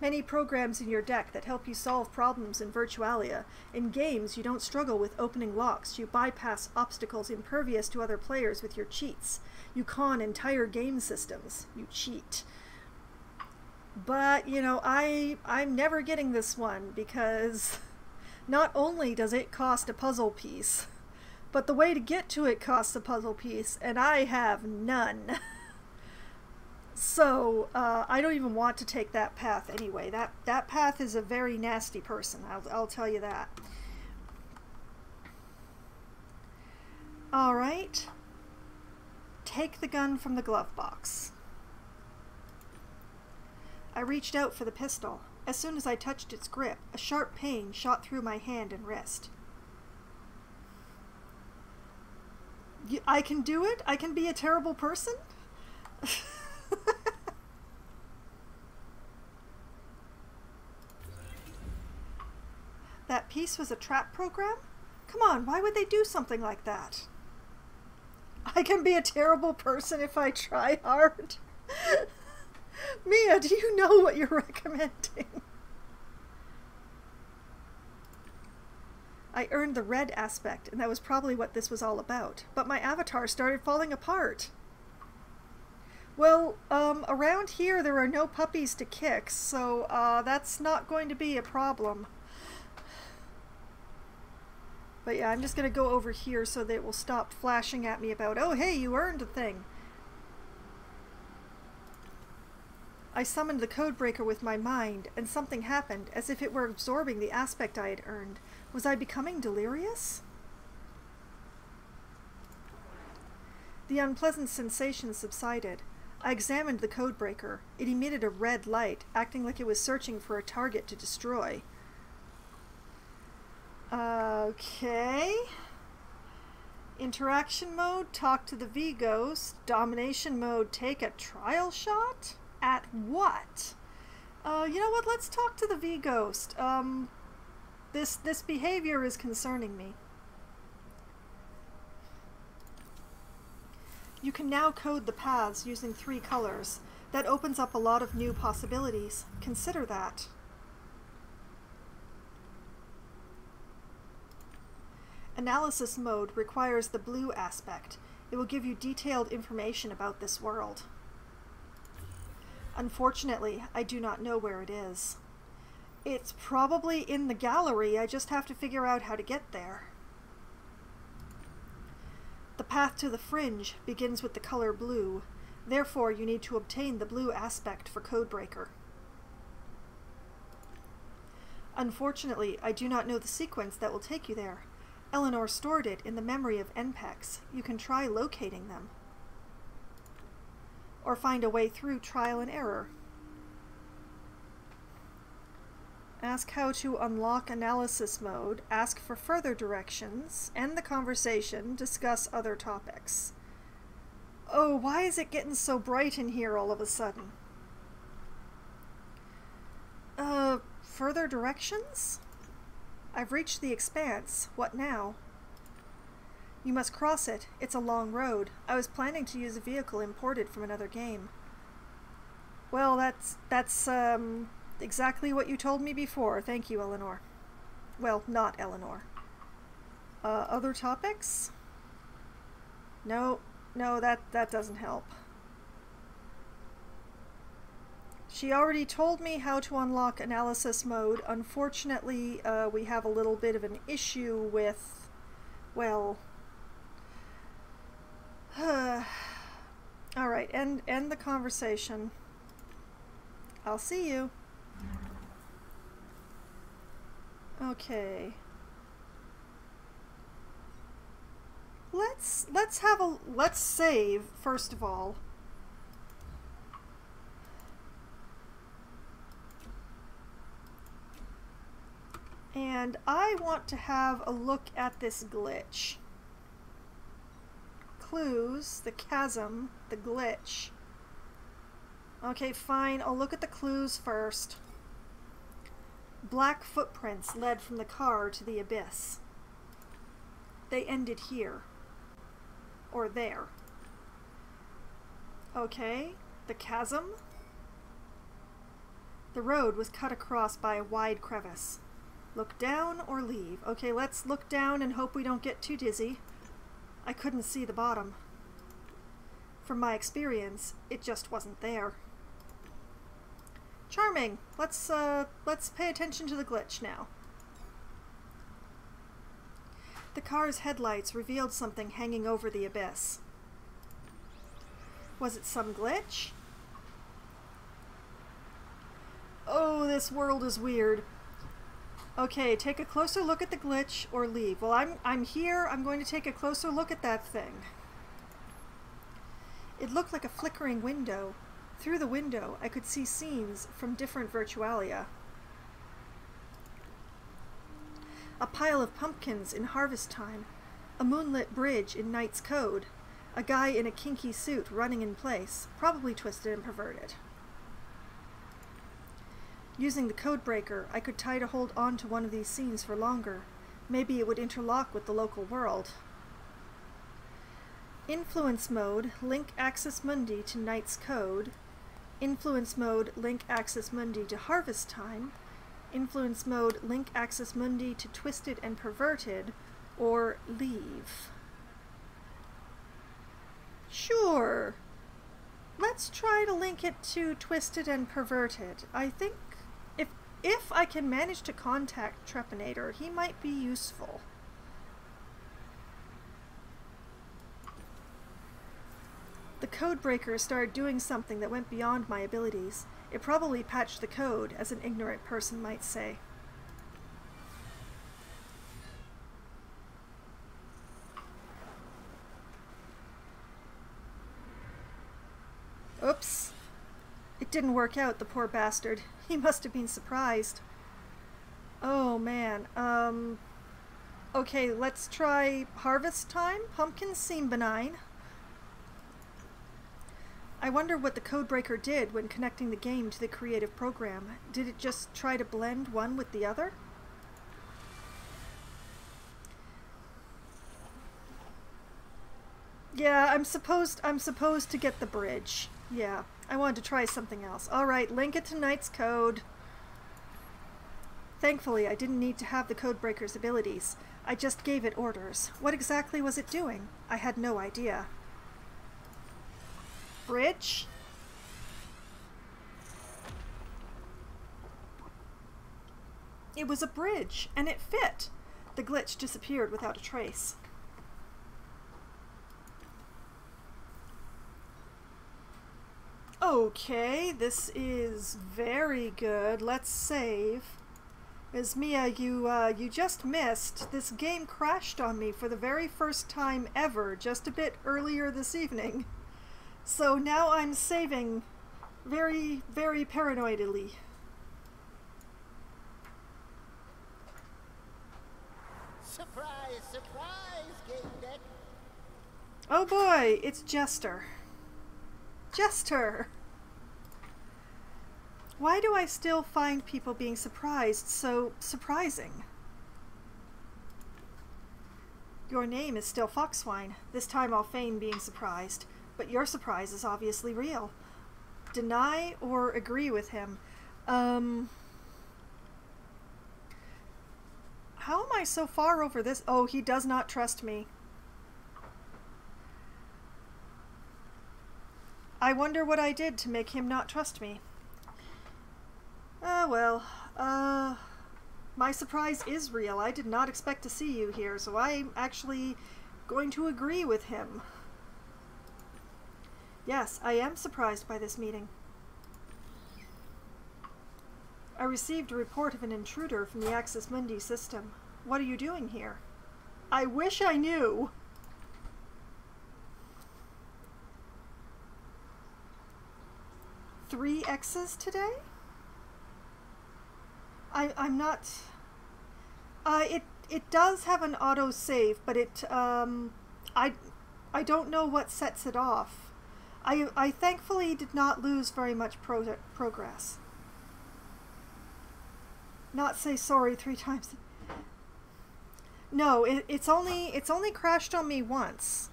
Many programs in your deck that help you solve problems in Virtualia. In games, you don't struggle with opening locks. You bypass obstacles impervious to other players with your cheats. You con entire game systems. You cheat. But, you know, I'm never getting this one because not only does it cost a puzzle piece, But the way to get to it costs a puzzle piece, and I have none. So, I don't even want to take that path anyway. That path is a very nasty person, I'll tell you that. Alright. Take the gun from the glove box. I reached out for the pistol. As soon as I touched its grip, a sharp pain shot through my hand and wrist. I can do it? I can be a terrible person? That piece was a trap program? Come on, why would they do something like that? I can be a terrible person if I try hard. Mia, do you know what you're recommending? I earned the red aspect, and that was probably what this was all about. But my avatar started falling apart. Well, around here there are no puppies to kick, so that's not going to be a problem. But yeah, I'm just going to go over here so that it will stop flashing at me about, oh hey, you earned a thing. I summoned the codebreaker with my mind, and something happened, as if it were absorbing the aspect I had earned. Was I becoming delirious? The unpleasant sensation subsided. I examined the codebreaker. It emitted a red light, acting like it was searching for a target to destroy. Okay. Interaction mode, talk to the V-Ghost. Domination mode, take a trial shot? At what? You know what, let's talk to the V-Ghost. This behavior is concerning me. You can now code the paths using 3 colors. That opens up a lot of new possibilities. Consider that. Analysis mode requires the blue aspect. It will give you detailed information about this world. Unfortunately, I do not know where it is. It's probably in the gallery. I just have to figure out how to get there. The path to the fringe begins with the color blue. Therefore, you need to obtain the blue aspect for Codebreaker. Unfortunately, I do not know the sequence that will take you there. Eleanor stored it in the memory of NPEX. You can try locating them. Or find a way through trial and error. Ask how to unlock analysis mode, ask for further directions, end the conversation, discuss other topics. Oh, why is it getting so bright in here all of a sudden? Further directions? I've reached the expanse. What now? You must cross it. It's a long road. I was planning to use a vehicle imported from another game. Well, that's exactly what you told me before. Thank you, Eleanor. Well, not Eleanor. Other topics? No, that doesn't help. She already told me how to unlock analysis mode. Unfortunately, we have a little bit of an issue with, well... Alright, end the conversation. I'll see you. Okay. Let's save, first of all. And I want to have a look at this glitch. Clues, the chasm, the glitch. Okay, fine, I'll look at the clues first. Black footprints led from the car to the abyss. They ended here. Or there. Okay, the chasm. The road was cut across by a wide crevice. Look down or leave. Okay, let's look down and hope we don't get too dizzy. I couldn't see the bottom. From my experience, it just wasn't there. Charming. Let's pay attention to the glitch now. The car's headlights revealed something hanging over the abyss. Was it some glitch? Oh, this world is weird. Okay, take a closer look at the glitch or leave. Well, I'm here. I'm going to take a closer look at that thing. It looked like a flickering window. Through the window, I could see scenes from different virtualia. A pile of pumpkins in harvest time, a moonlit bridge in Knight's Code, a guy in a kinky suit running in place, probably twisted and perverted. Using the code breaker, I could try to hold on to one of these scenes for longer. Maybe it would interlock with the local world. Influence mode, link Axis Mundi to Knight's Code. Influence mode, link Axis Mundi to Harvest Time. Influence mode, link Axis Mundi to Twisted and Perverted. Or leave. Sure. Let's try to link it to Twisted and Perverted. I think if I can manage to contact Trepanator, he might be useful. The code breaker started doing something that went beyond my abilities. It probably patched the code, as an ignorant person might say. Oops. It didn't work out, the poor bastard. He must have been surprised. Oh, man. Okay, let's try Harvest Time. Pumpkins seem benign. I wonder what the codebreaker did when connecting the game to the creative program. Did it just try to blend one with the other? Yeah, I'm supposed to get the bridge. Yeah, I wanted to try something else. Alright, link it to Knight's Code. Thankfully, I didn't need to have the codebreaker's abilities. I just gave it orders. What exactly was it doing? I had no idea. Bridge? It was a bridge, and it fit. The glitch disappeared without a trace. Okay, this is very good. Let's save. As Mia, you just missed. This game crashed on me for the very first time ever, just a bit earlier this evening. So now I'm saving very, very paranoidly. Surprise, surprise, Gamedec. Oh boy, it's Jester. Jester! Why do I still find people being surprised so surprising? Your name is still Foxwine. This time I'll feign being surprised. But your surprise is obviously real. Deny or agree with him. How am I so far over this? Oh, he does not trust me. I wonder what I did to make him not trust me. My surprise is real. I did not expect to see you here, so I'm actually going to agree with him. Yes, I am surprised by this meeting. I received a report of an intruder from the Axis Mundi system. What are you doing here? I wish I knew! Three X's today? I'm not... It does have an auto-save, but I don't know what sets it off. I thankfully did not lose very much progress. Not say sorry 3 times. No, it's only crashed on me once.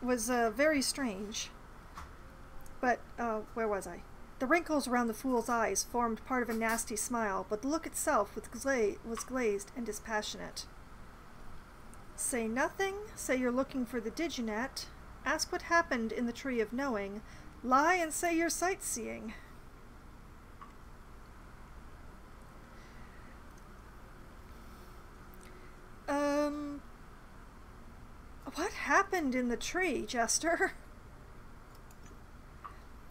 It was very strange. But, where was I? The wrinkles around the fool's eyes formed part of a nasty smile, but the look itself was glazed and dispassionate. Say nothing, say you're looking for the Diginet, ask what happened in the Tree of Knowing, lie and say you're sightseeing. happened in the tree, Jester?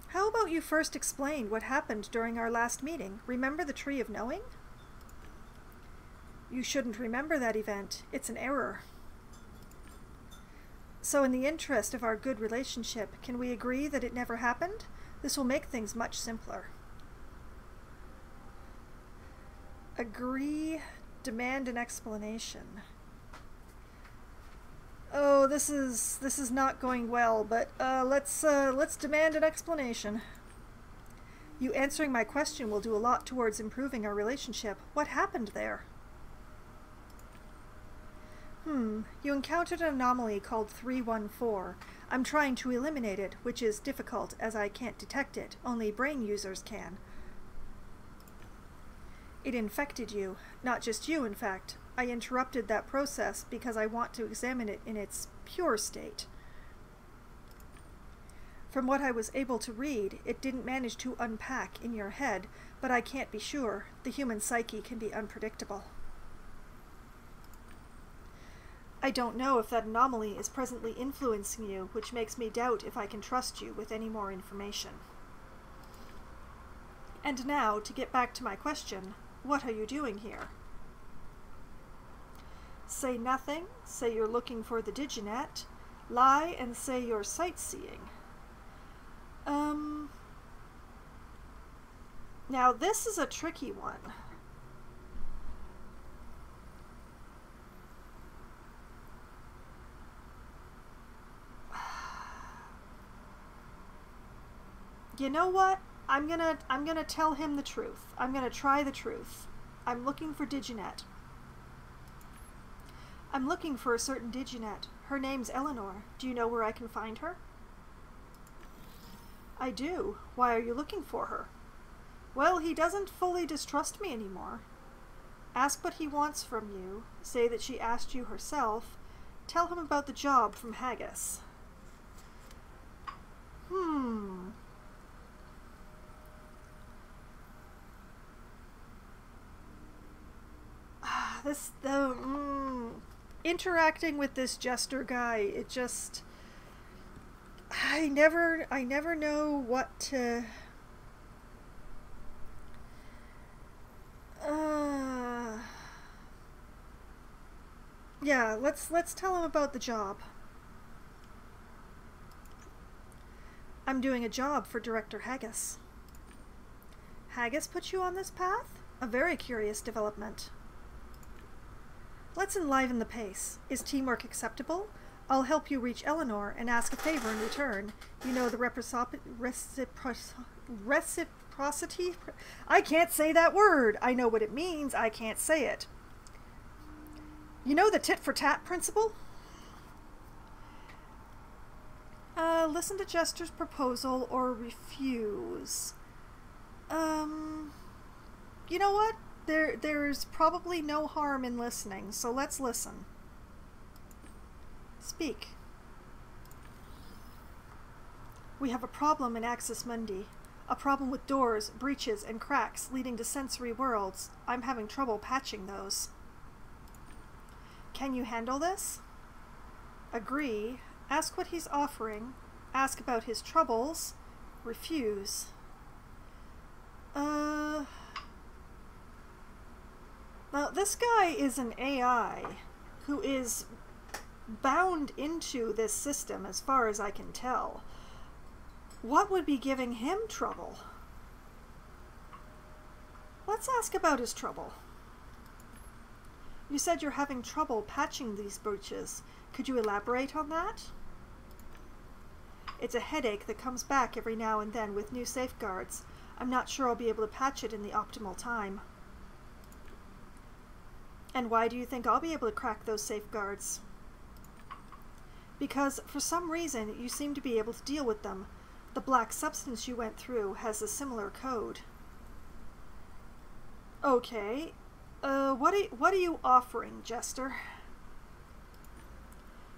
How about you first explain what happened during our last meeting? Remember the Tree of Knowing? You shouldn't remember that event. It's an error. So in the interest of our good relationship, can we agree that it never happened? This will make things much simpler. Agree, demand an explanation. Oh, this is not going well, but let's demand an explanation. You answering my question will do a lot towards improving our relationship. What happened there? You encountered an anomaly called 314. I'm trying to eliminate it, which is difficult as I can't detect it. Only brain users can. It infected you. Not just you, in fact. I interrupted that process because I want to examine it in its pure state. From what I was able to read, it didn't manage to unpack in your head, but I can't be sure. The human psyche can be unpredictable. I don't know if that anomaly is presently influencing you, which makes me doubt if I can trust you with any more information. And now, to get back to my question, what are you doing here? Say nothing, say you're looking for the Diginet, lie and say you're sightseeing. Now this is a tricky one. You know what? I'm gonna tell him the truth. I'm gonna try the truth. I'm looking for Diginet. I'm looking for a certain Diginet. Her name's Eleanor. Do you know where I can find her? I do. Why are you looking for her? Well, he doesn't fully distrust me anymore. Ask what he wants from you. Say that she asked you herself. Tell him about the job from Haggis. Interacting with this Jester guy, it just, I never know what to, yeah, let's tell him about the job. I'm doing a job for Director Haggis. Haggis put you on this path? A very curious development. Let's enliven the pace. Is teamwork acceptable? I'll help you reach Eleanor and ask a favor in return. You know the reciprocity? I can't say that word. I know what it means. I can't say it. You know the tit-for-tat principle? Listen to Jester's proposal or refuse. You know what? There's probably no harm in listening, so let's listen. Speak. We have a problem in Axis Mundi. A problem with doors, breaches, and cracks leading to sensory worlds. I'm having trouble patching those. Can you handle this? Agree. Ask what he's offering. Ask about his troubles. Refuse. Now, this guy is an AI who is bound into this system as far as I can tell. What would be giving him trouble? Let's ask about his trouble. You said you're having trouble patching these breaches. Could you elaborate on that? It's a headache that comes back every now and then with new safeguards. I'm not sure I'll be able to patch it in the optimal time. And why do you think I'll be able to crack those safeguards? Because for some reason you seem to be able to deal with them. The black substance you went through has a similar code. Okay. What are you offering, Jester?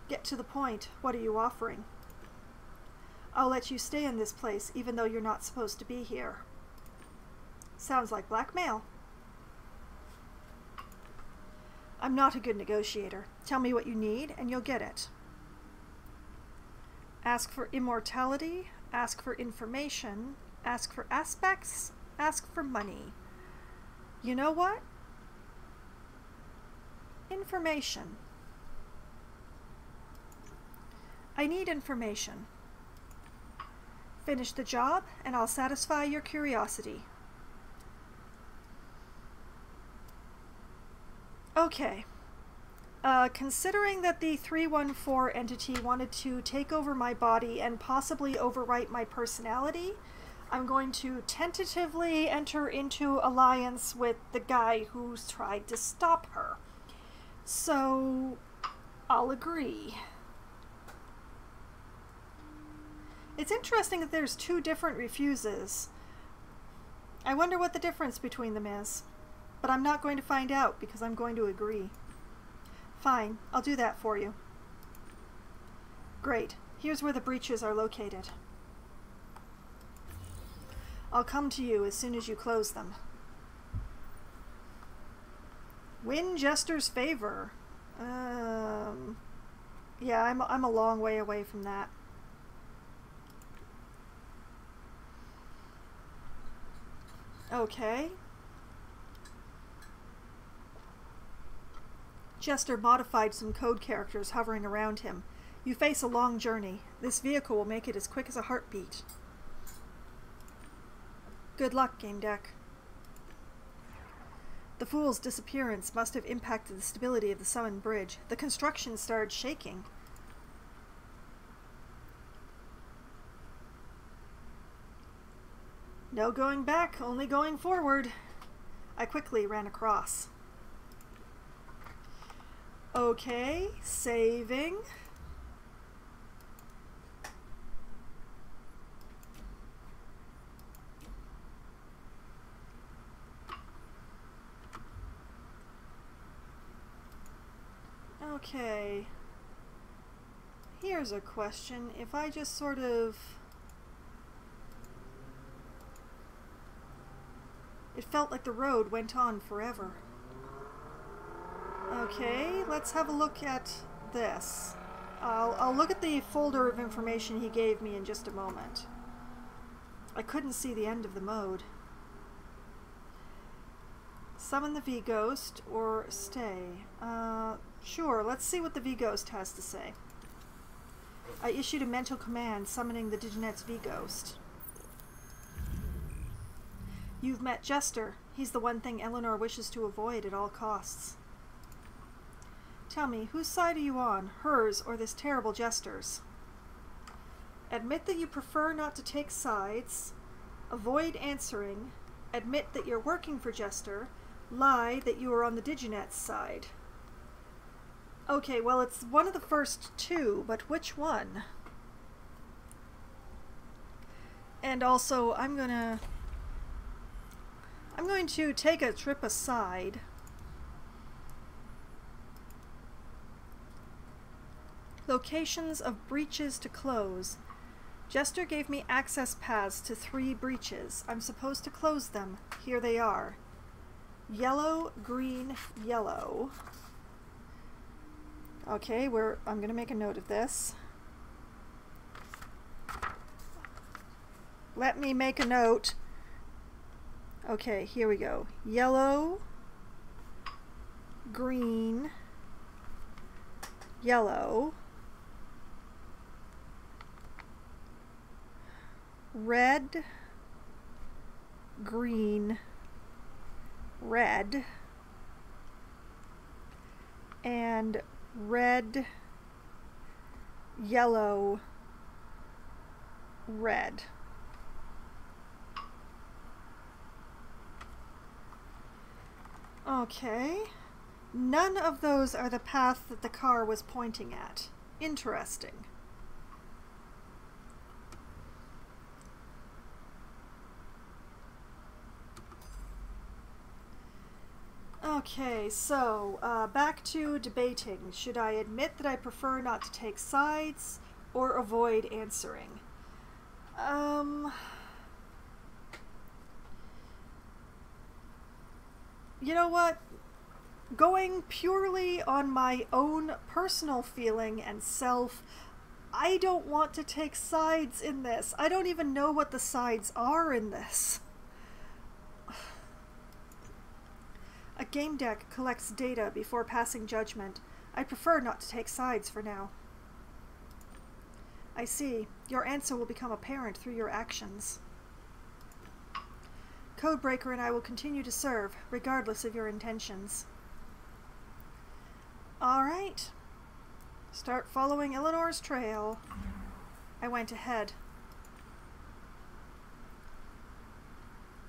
Get to the point. What are you offering? I'll let you stay in this place even though you're not supposed to be here. Sounds like blackmail. I'm not a good negotiator. Tell me what you need and you'll get it. Ask for immortality, ask for information, ask for aspects, ask for money. You know what? Information. I need information. Finish the job, and I'll satisfy your curiosity. Okay. Considering that the 314 entity wanted to take over my body and possibly overwrite my personality, I'm going to tentatively enter into alliance with the guy who's tried to stop her. So, I'll agree. It's interesting that there's two different refuses. I wonder what the difference between them is. But I'm not going to find out because I'm going to agree. Fine, I'll do that for you. Great. Here's where the breaches are located. I'll come to you as soon as you close them. Win Jester's favor. Yeah, I'm a long way away from that. Okay. Jester modified some code characters hovering around him. You face a long journey. This vehicle will make it as quick as a heartbeat. Good luck, Gamedec. The fool's disappearance must have impacted the stability of the Summon Bridge. The construction started shaking. No going back, only going forward. I quickly ran across. Okay, saving. Okay. Here's a question. If I just sort of... It felt like the road went on forever. Okay, let's have a look at this. I'll look at the folder of information he gave me in just a moment. I couldn't see the end of the mode. Summon the V-Ghost or stay. Sure, let's see what the V-Ghost has to say. I issued a mental command summoning the Diginet's V-Ghost. You've met Jester. He's the one thing Eleanor wishes to avoid at all costs. Tell me, whose side are you on, hers or this terrible Jester's? Admit that you prefer not to take sides, avoid answering, admit that you're working for Jester, lie that you are on the Diginet's side. Okay, well it's one of the first two, but which one? And also, I'm going to take a trip aside. Locations of breaches to close. Jester gave me access paths to 3 breaches. I'm supposed to close them. Here they are. Yellow, green, yellow. Okay, I'm going to make a note of this. Let me make a note. Okay, here we go. Yellow, green, yellow, red, green, red, and red, yellow, red. Okay. None of those are the path that the car was pointing at. Interesting. Okay, so back to debating. Should I admit that I prefer not to take sides or avoid answering? You know what? Going purely on my own personal feeling and self, I don't want to take sides in this. I don't even know what the sides are in this. A game deck collects data before passing judgment. I prefer not to take sides for now. I see. Your answer will become apparent through your actions. Codebreaker and I will continue to serve, regardless of your intentions. Alright. Start following Eleanor's trail. I went ahead.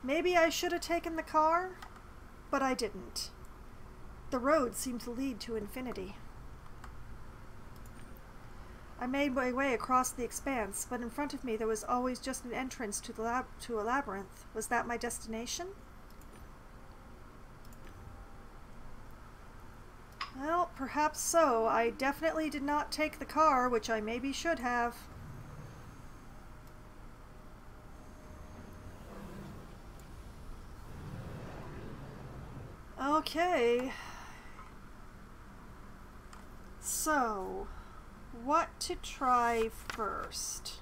Maybe I should have taken the car, but I didn't. The road seemed to lead to infinity. I made my way across the expanse, but in front of me there was always just an entrance to a labyrinth. Was that my destination? Well, perhaps so. I definitely did not take the car, which I maybe should have. Okay. So, what to try first?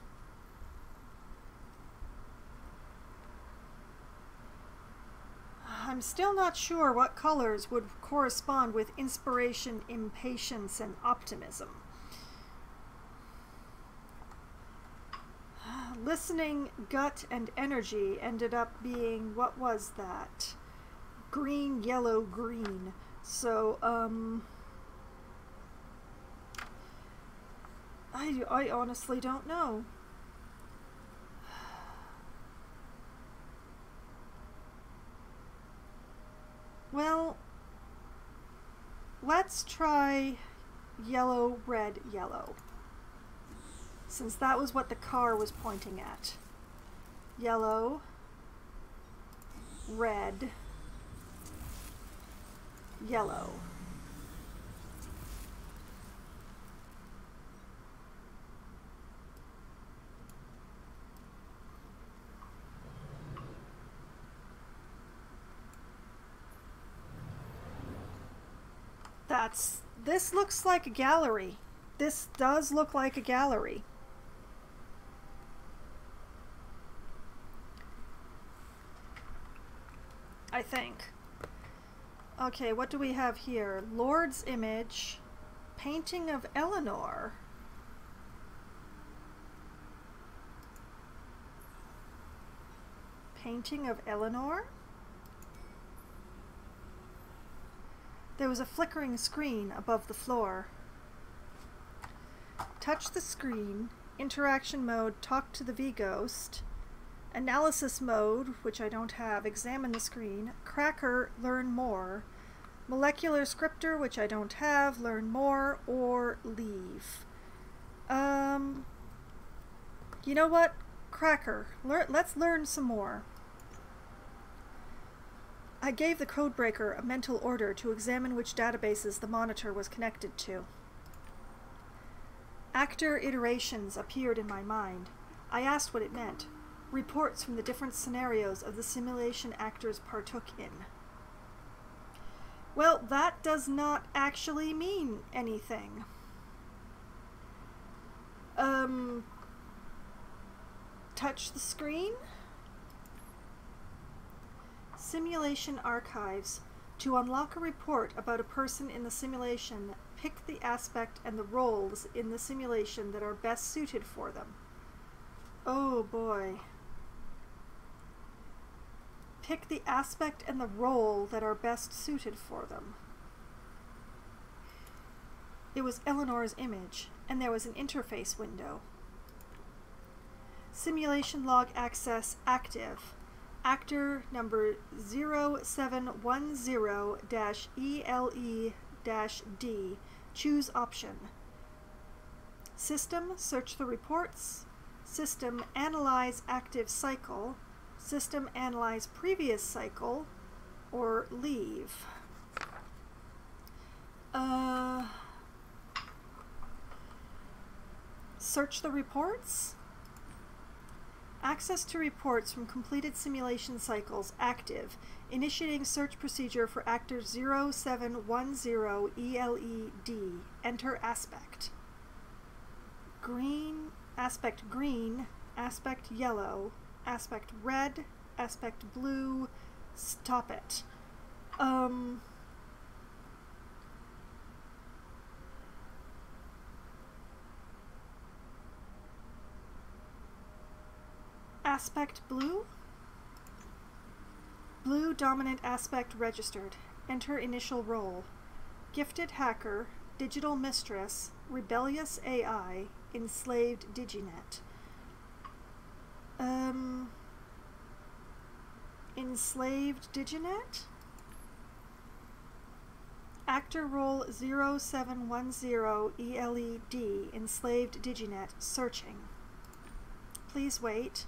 I'm still not sure what colors would correspond with inspiration, impatience, and optimism. Listening, gut, and energy ended up being, what was that? Green, yellow, green. So, I honestly don't know. Well, let's try yellow, red, yellow. Since that was what the car was pointing at. Yellow, red, yellow. This looks like a gallery. This does look like a gallery. I think. Okay, what do we have here? Lord's image, painting of Eleanor. Painting of Eleanor? There was a flickering screen above the floor. Touch the screen, interaction mode, talk to the V-Ghost, analysis mode, which I don't have, examine the screen, cracker, learn more, molecular scripter, which I don't have, learn more, or leave. You know what? Cracker. Let's learn some more. I gave the codebreaker a mental order to examine which databases the monitor was connected to. Actor iterations appeared in my mind. I asked what it meant. Reports from the different scenarios of the simulation actors partook in. Well, that does not actually mean anything. Touch the screen? Simulation archives. To unlock a report about a person in the simulation, pick the aspect and the roles in the simulation that are best suited for them. Oh boy. Pick the aspect and the role that are best suited for them. It was Eleanor's image, and there was an interface window. Simulation log access active. Actor number 0710-ELE-D. Choose option. System, search the reports. System, analyze active cycle. System, analyze previous cycle. Or leave. Search the reports. Access to reports from completed simulation cycles active. Initiating search procedure for actor 0710-ELE-D. Enter aspect. green, aspect yellow, aspect red, aspect blue, stop it. Aspect blue? Blue dominant aspect registered. Enter initial role. Gifted hacker, digital mistress, rebellious AI, enslaved diginet. Enslaved diginet? Actor role 0710 ELED, enslaved diginet, searching. Please wait.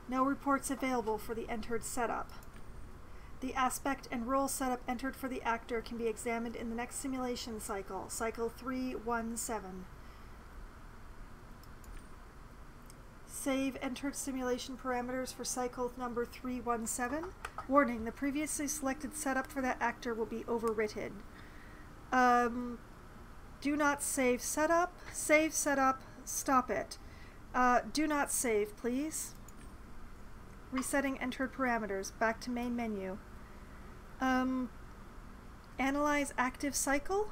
No reports available for the entered setup. The aspect and role setup entered for the actor can be examined in the next simulation cycle, cycle 317. Save entered simulation parameters for cycle number 317. Warning, the previously selected setup for that actor will be overwritten. Do not save setup, stop it. Do not save, please. Resetting entered parameters, back to main menu. Analyze active cycle.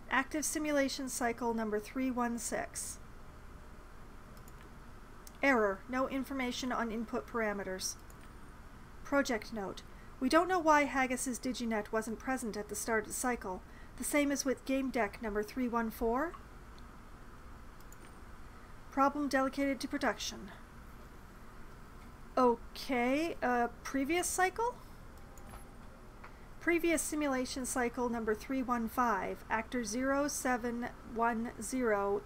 Active simulation cycle number 316. Error, no information on input parameters. Project note, we don't know why Haggis's Diginet wasn't present at the start of the cycle. The same as with Gamedec number 314. Problem delegated to production. Okay, previous cycle? Previous simulation cycle number 315, actor 0710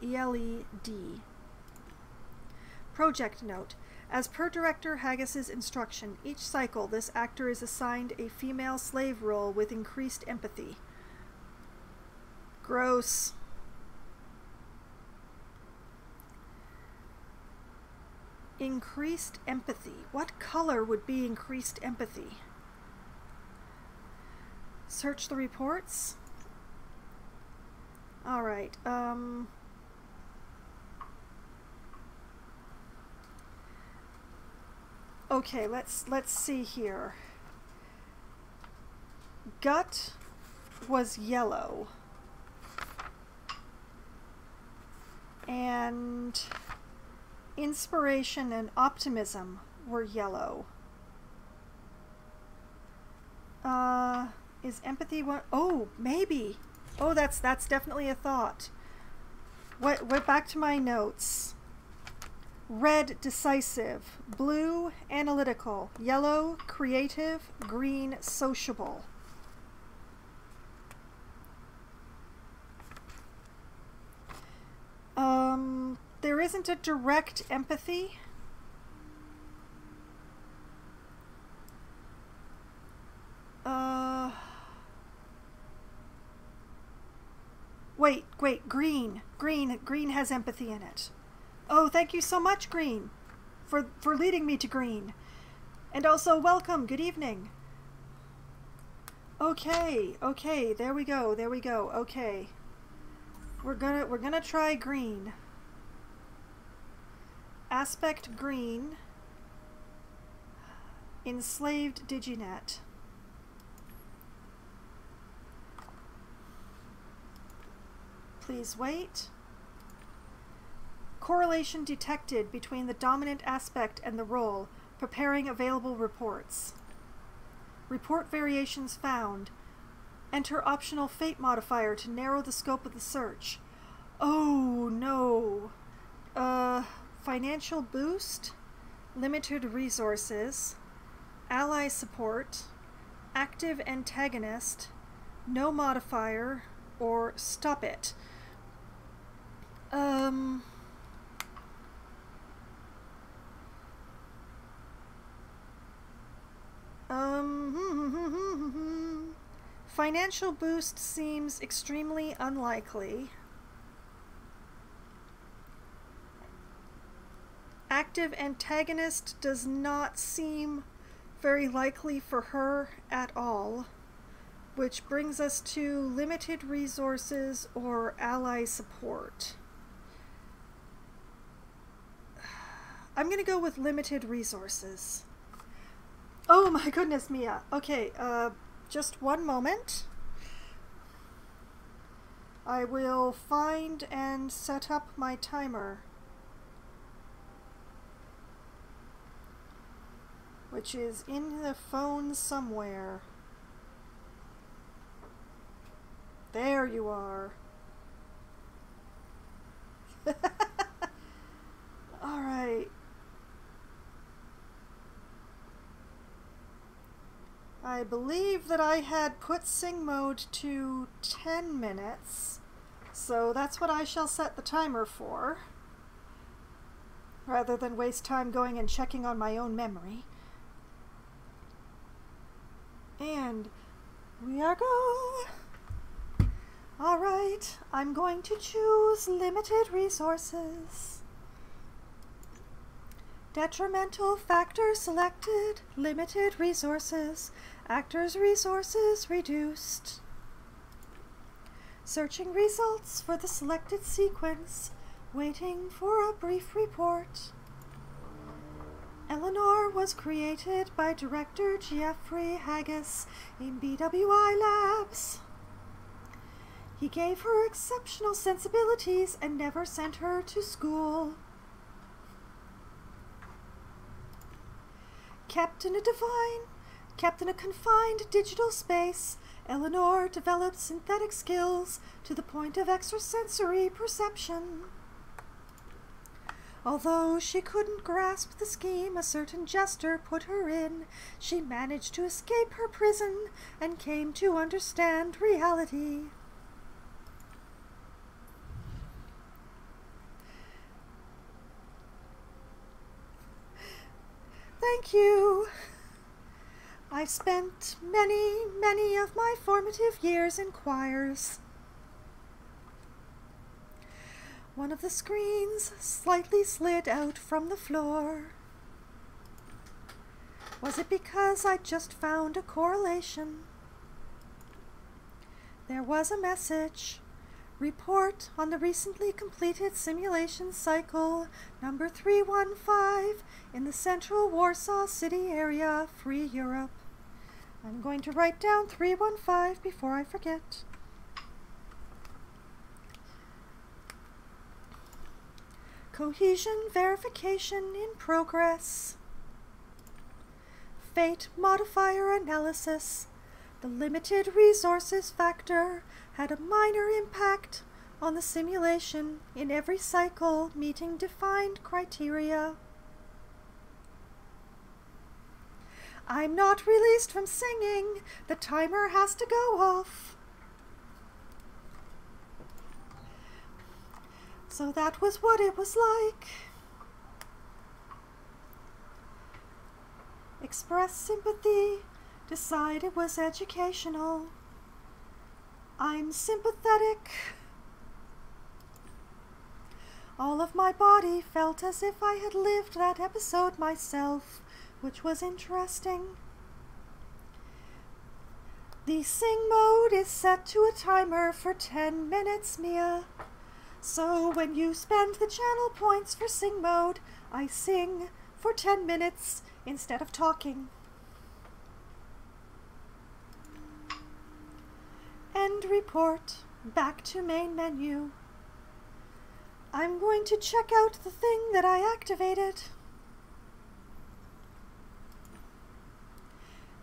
ELED. Project note, as per Director Haggis's instruction, each cycle this actor is assigned a female slave role with increased empathy. Gross. Increased empathy. What color would be increased empathy? Search the reports. All right. Okay, let's see here. Gut was yellow. And inspiration and optimism were yellow. Is empathy one? Oh, maybe. Oh, that's definitely a thought. What back to my notes. Red, decisive. Blue, analytical. Yellow, creative. Green, sociable. There isn't a direct empathy. Wait, green. Green has empathy in it. Oh, thank you so much, Green, for leading me to green. And also, welcome, good evening. Okay, there we go, okay. We're gonna try green. Aspect green. Enslaved Diginet. Please wait. Correlation detected between the dominant aspect and the role. Preparing available reports. Report variations found. Enter optional fate modifier to narrow the scope of the search. Oh no. Financial boost. Limited resources. Ally support. Active antagonist. No modifier. Or stop it. Financial boost seems extremely unlikely. Active antagonist does not seem very likely for her at all, which brings us to limited resources or ally support. I'm gonna go with limited resources. Oh my goodness, Mia. Okay, just one moment. I will find and set up my timer, which is in the phone somewhere. There you are. All right. I believe that I had put sing mode to 10 minutes, so that's what I shall set the timer for, rather than waste time going and checking on my own memory. And we are go. Alright, I'm going to choose limited resources. Detrimental factor selected, limited resources, actors' resources reduced. Searching results for the selected sequence, waiting for a brief report. Eleanor was created by director Jeffrey Haggis in BWI Labs. He gave her exceptional sensibilities and never sent her to school. Kept in a confined digital space, Eleanor developed synthetic skills to the point of extrasensory perception. Although she couldn't grasp the scheme a certain jester put her in, she managed to escape her prison and came to understand reality. Thank you. I've spent many of my formative years in choirs. One of the screens slightly slid out from the floor. Was it because I just found a correlation? There was a message. Report on the recently completed simulation cycle number 315 in the central Warsaw City area, Free Europe. I'm going to write down 315 before I forget. Cohesion verification in progress. Fate modifier analysis. The limited resources factor had a minor impact on the simulation in every cycle meeting defined criteria. I'm not released from singing. The timer has to go off. So that was what it was like. Express sympathy. Decide it was educational. I'm sympathetic. All of my body felt as if I had lived that episode myself, which was interesting. The sing mode is set to a timer for 10 minutes, Mia. So when you spend the channel points for sing mode, I sing for 10 minutes instead of talking. End report. Back to main menu. I'm going to check out the thing that I activated.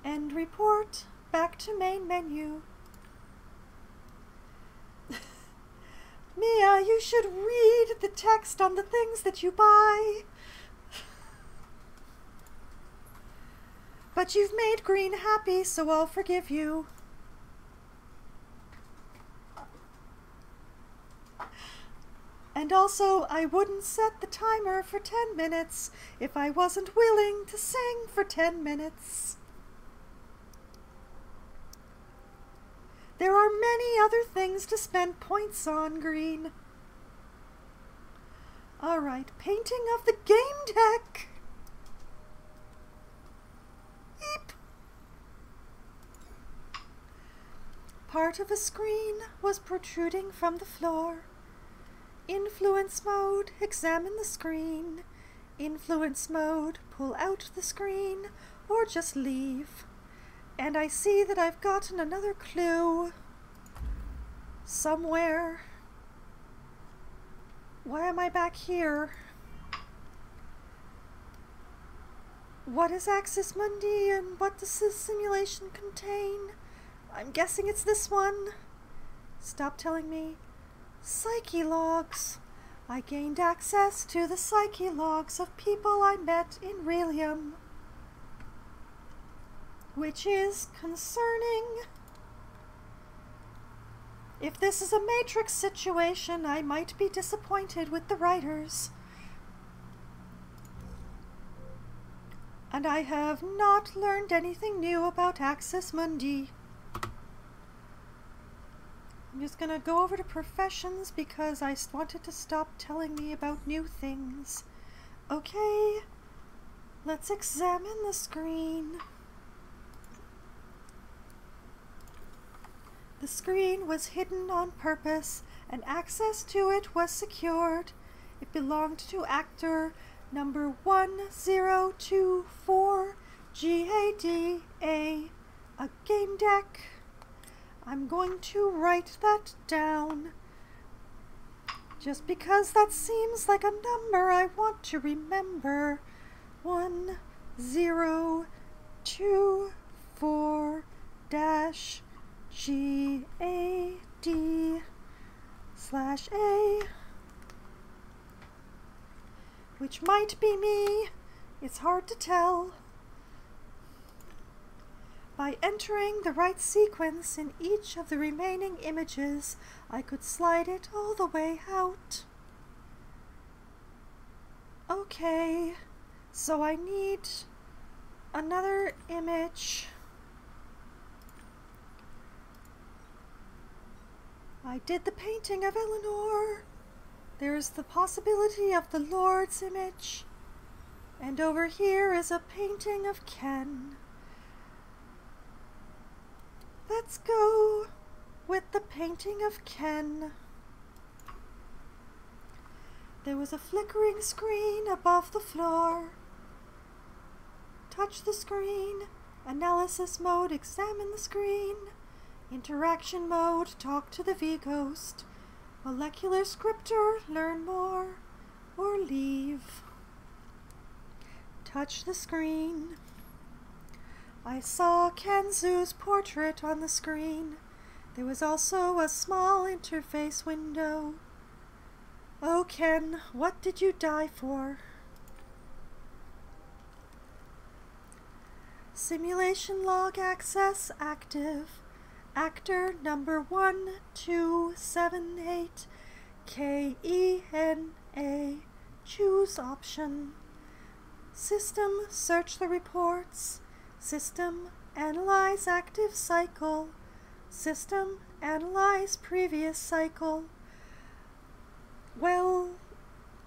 End report. Back to main menu. Mia, you should read the text on the things that you buy. But you've made Green happy, so I'll forgive you. And also, I wouldn't set the timer for 10 minutes if I wasn't willing to sing for 10 minutes. There are many other things to spend points on, Green. Alright, painting of the game deck. Eep. Part of a screen was protruding from the floor. Influence mode, examine the screen. Influence mode, pull out the screen, or just leave. And I see that I've gotten another clue. Somewhere. Why am I back here? What is Axis Mundi and what does this simulation contain? I'm guessing it's this one. Stop telling me. Psyche logs. I gained access to the psyche logs of people I met in Relium. Which is concerning. If this is a Matrix situation, I might be disappointed with the writers. And I have not learned anything new about Axis Mundi. I'm just gonna go over to professions because I wanted to stop telling me about new things. Okay, let's examine the screen. The screen was hidden on purpose and access to it was secured. It belonged to actor number 1024 GADA, a game deck. I'm going to write that down. Just because that seems like a number I want to remember. 1024 GAD/A, which might be me. It's hard to tell. By entering the right sequence in each of the remaining images, I could slide it all the way out. Okay, so I need another image. I did the painting of Eleanor. There's the possibility of the Lord's image. And over here is a painting of Ken. Let's go with the painting of Ken. There was a flickering screen above the floor. Touch the screen. Analysis mode, examine the screen. Interaction mode, talk to the V-Ghost. Molecular scriptor, learn more, or leave. Touch the screen. I saw Kenzu's portrait on the screen. There was also a small interface window. Oh, Ken, what did you die for? Simulation log access active. Actor number 1278 KENA. Choose option. System, search the reports. System, analyze active cycle. System, analyze previous cycle. Well,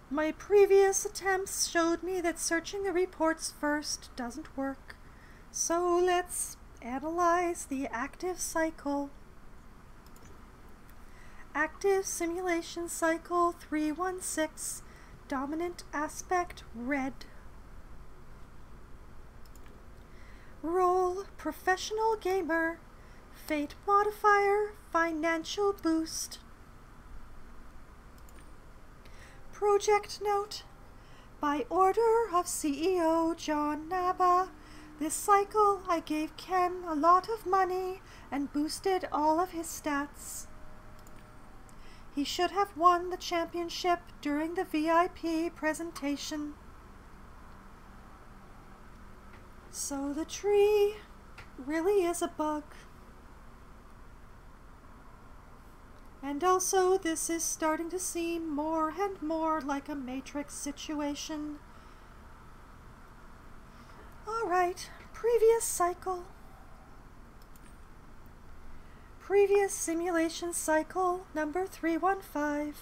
my previous attempts showed me that searching the reports first doesn't work. So let's analyze the active cycle. Active simulation cycle 316, dominant aspect red. Role, professional gamer. Fate modifier, financial boost. Project note. By order of CEO John Naba, this cycle I gave Ken a lot of money and boosted all of his stats. He should have won the championship during the VIP presentation. So the tree really is a bug. And also this is starting to seem more and more like a Matrix situation. Alright, previous cycle. Previous simulation cycle number 315.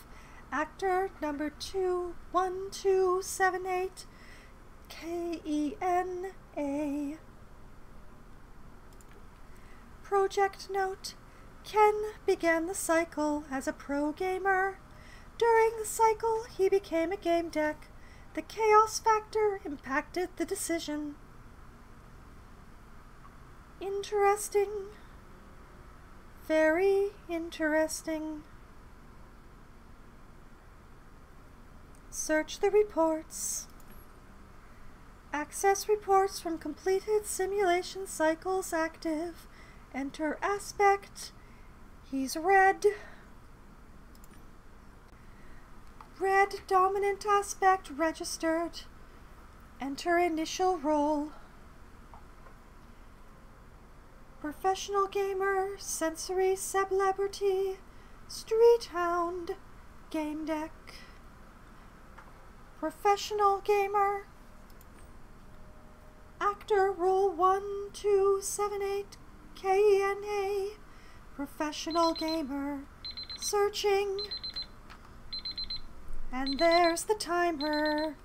Actor number 21278 KENA. Project note. Ken began the cycle as a pro gamer. During the cycle, he became a game deck. The chaos factor impacted the decision. Interesting. Very interesting. Search the reports. Access reports from completed simulation cycles active. Enter aspect. He's red. Red dominant aspect registered. Enter initial role. Professional gamer, sensory celebrity, street hound, game deck. Professional gamer. Actor role 1278 KENA. Professional gamer. Searching. And there's the timer.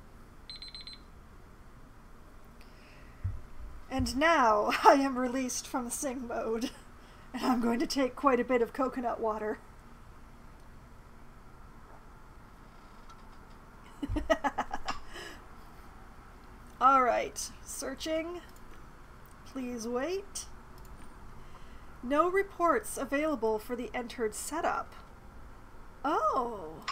And now I am released from sing mode. And I'm going to take quite a bit of coconut water. Alright, searching. Please wait. No reports available for the entered setup. Oh!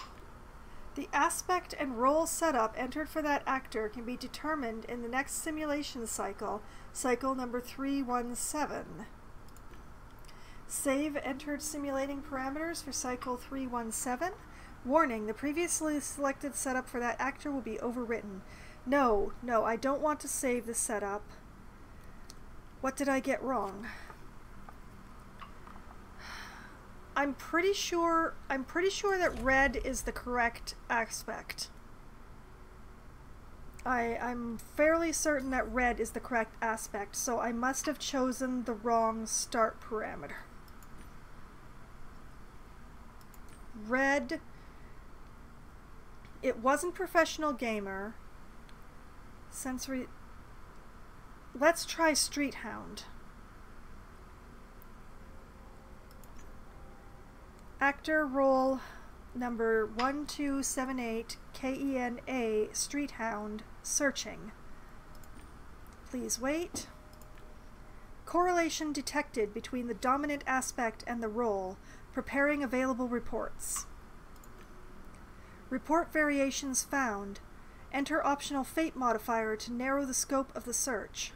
The aspect and role setup entered for that actor can be determined in the next simulation cycle, cycle number 317. Save entered simulating parameters for cycle 317. Warning, the previously selected setup for that actor will be overwritten. No, I don't want to save the setup. What did I get wrong? I'm pretty sure that red is the correct aspect. I'm fairly certain that red is the correct aspect, so I must have chosen the wrong start parameter. Red, it wasn't professional gamer. Sensory, let's try street hound. Actor role number 1278 KENA street hound searching. Please wait. Correlation detected between the dominant aspect and the role. Preparing available reports. Report variations found. Enter optional fate modifier to narrow the scope of the search.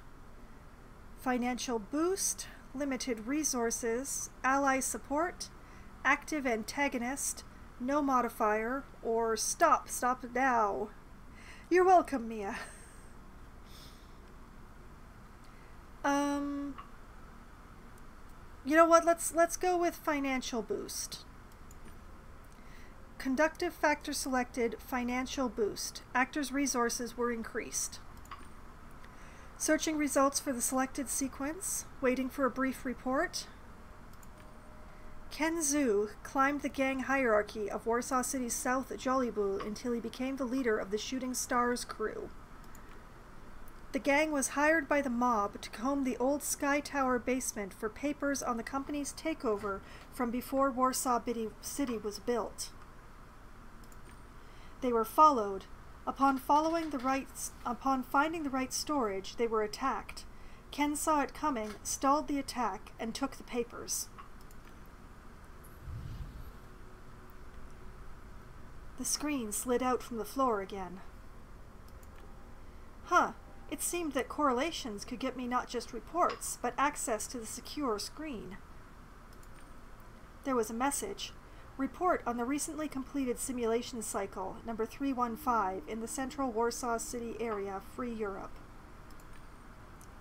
Financial boost, limited resources, ally support, active antagonist, no modifier, or stop now. You're welcome, Mia. You know what, let's go with financial boost. Conductive factor selected, financial boost. Actor's resources were increased. Searching results for the selected sequence, waiting for a brief report. Ken Zhu climbed the gang hierarchy of Warsaw City's South Jollybull until he became the leader of the Shooting Stars crew. The gang was hired by the mob to comb the old Sky Tower basement for papers on the company's takeover from before Warsaw City was built. They were followed. Upon finding the right storage, they were attacked. Ken saw it coming, stalled the attack, and took the papers. The screen slid out from the floor again. Huh, it seemed that correlations could get me not just reports, but access to the secure screen. There was a message. Report on the recently completed simulation cycle, number 315, in the central Warsaw City area, Free Europe.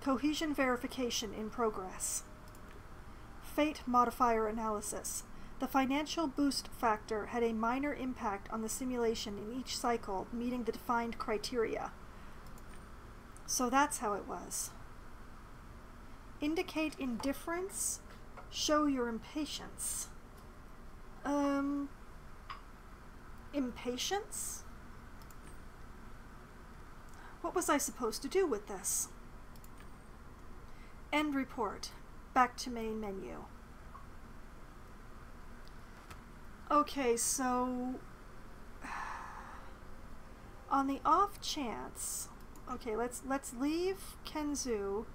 Cohesion verification in progress. Fate modifier analysis. The financial boost factor had a minor impact on the simulation in each cycle, meeting the defined criteria. So that's how it was. Indicate indifference. Show your impatience. Impatience? What was I supposed to do with this? End report. Back to main menu. Okay, so on the off chance, okay, let's leave Kenzu.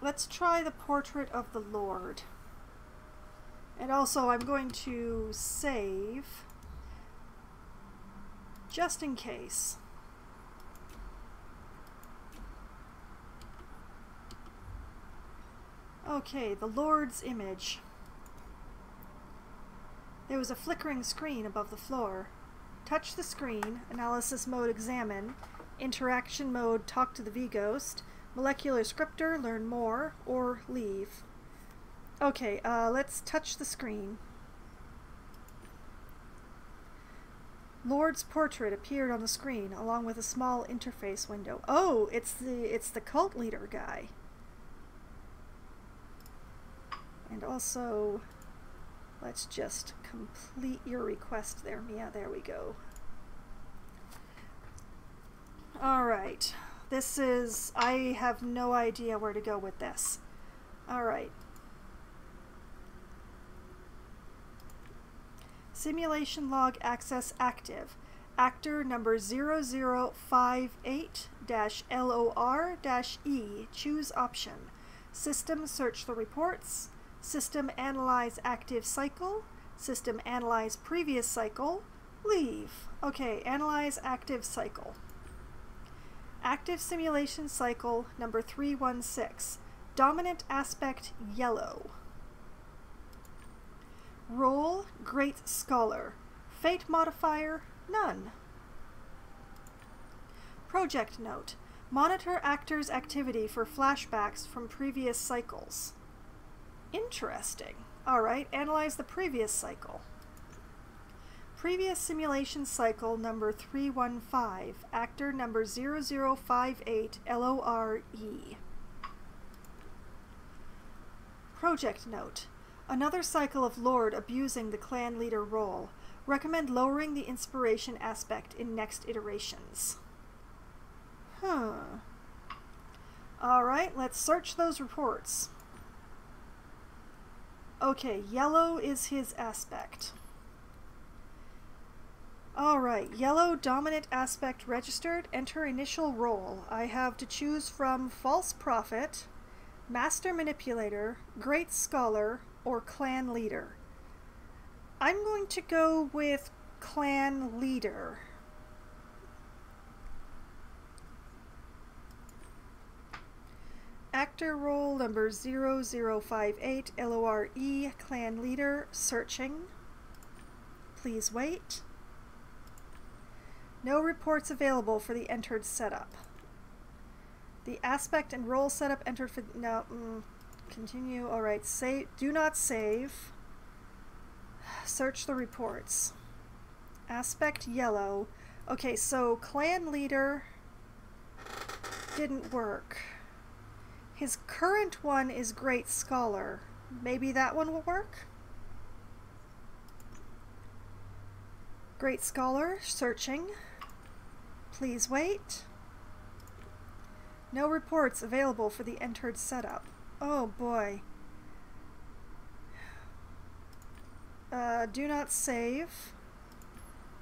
Let's try the Portrait of the Lord. And also I'm going to save just in case. Okay, the Lord's image. There was a flickering screen above the floor. Touch the screen, analysis mode examine, interaction mode talk to the V-Ghost, molecular scriptor learn more, or leave. Okay, let's touch the screen. Lord's portrait appeared on the screen along with a small interface window. Oh, it's the cult leader guy. And also, let's just complete your request there, Mia. There we go. Alright. This is... I have no idea where to go with this. Alright. Simulation log access active. Actor number 0058-LOR-E. Choose option. System search the reports. System analyze active cycle. System analyze previous cycle. Leave. Okay, analyze active cycle. Active simulation cycle number 316. Dominant aspect yellow. Role Great Scholar. Fate modifier none. Project note. Monitor actor's activity for flashbacks from previous cycles. Interesting. Alright, analyze the previous cycle. Previous simulation cycle number 315. Actor number 0058 LORE. Project note. Another cycle of Lord abusing the clan leader role. Recommend lowering the inspiration aspect in next iterations. Alright, let's search those reports. Okay, yellow is his aspect. Alright, yellow dominant aspect registered. Enter initial role. I have to choose from False Prophet, Master Manipulator, Great Scholar, or Clan Leader. I'm going to go with Clan Leader. Actor role number 0058 LORE, Clan Leader, searching. Please wait. No reports available for the entered setup. The aspect and role setup entered for... No, continue. Alright, save. Do not save. Search the reports. Aspect yellow. Okay, so Clan Leader didn't work. His current one is Great Scholar. Maybe that one will work? Great Scholar, searching. Please wait. No reports available for the entered setup. Oh boy. Do not save.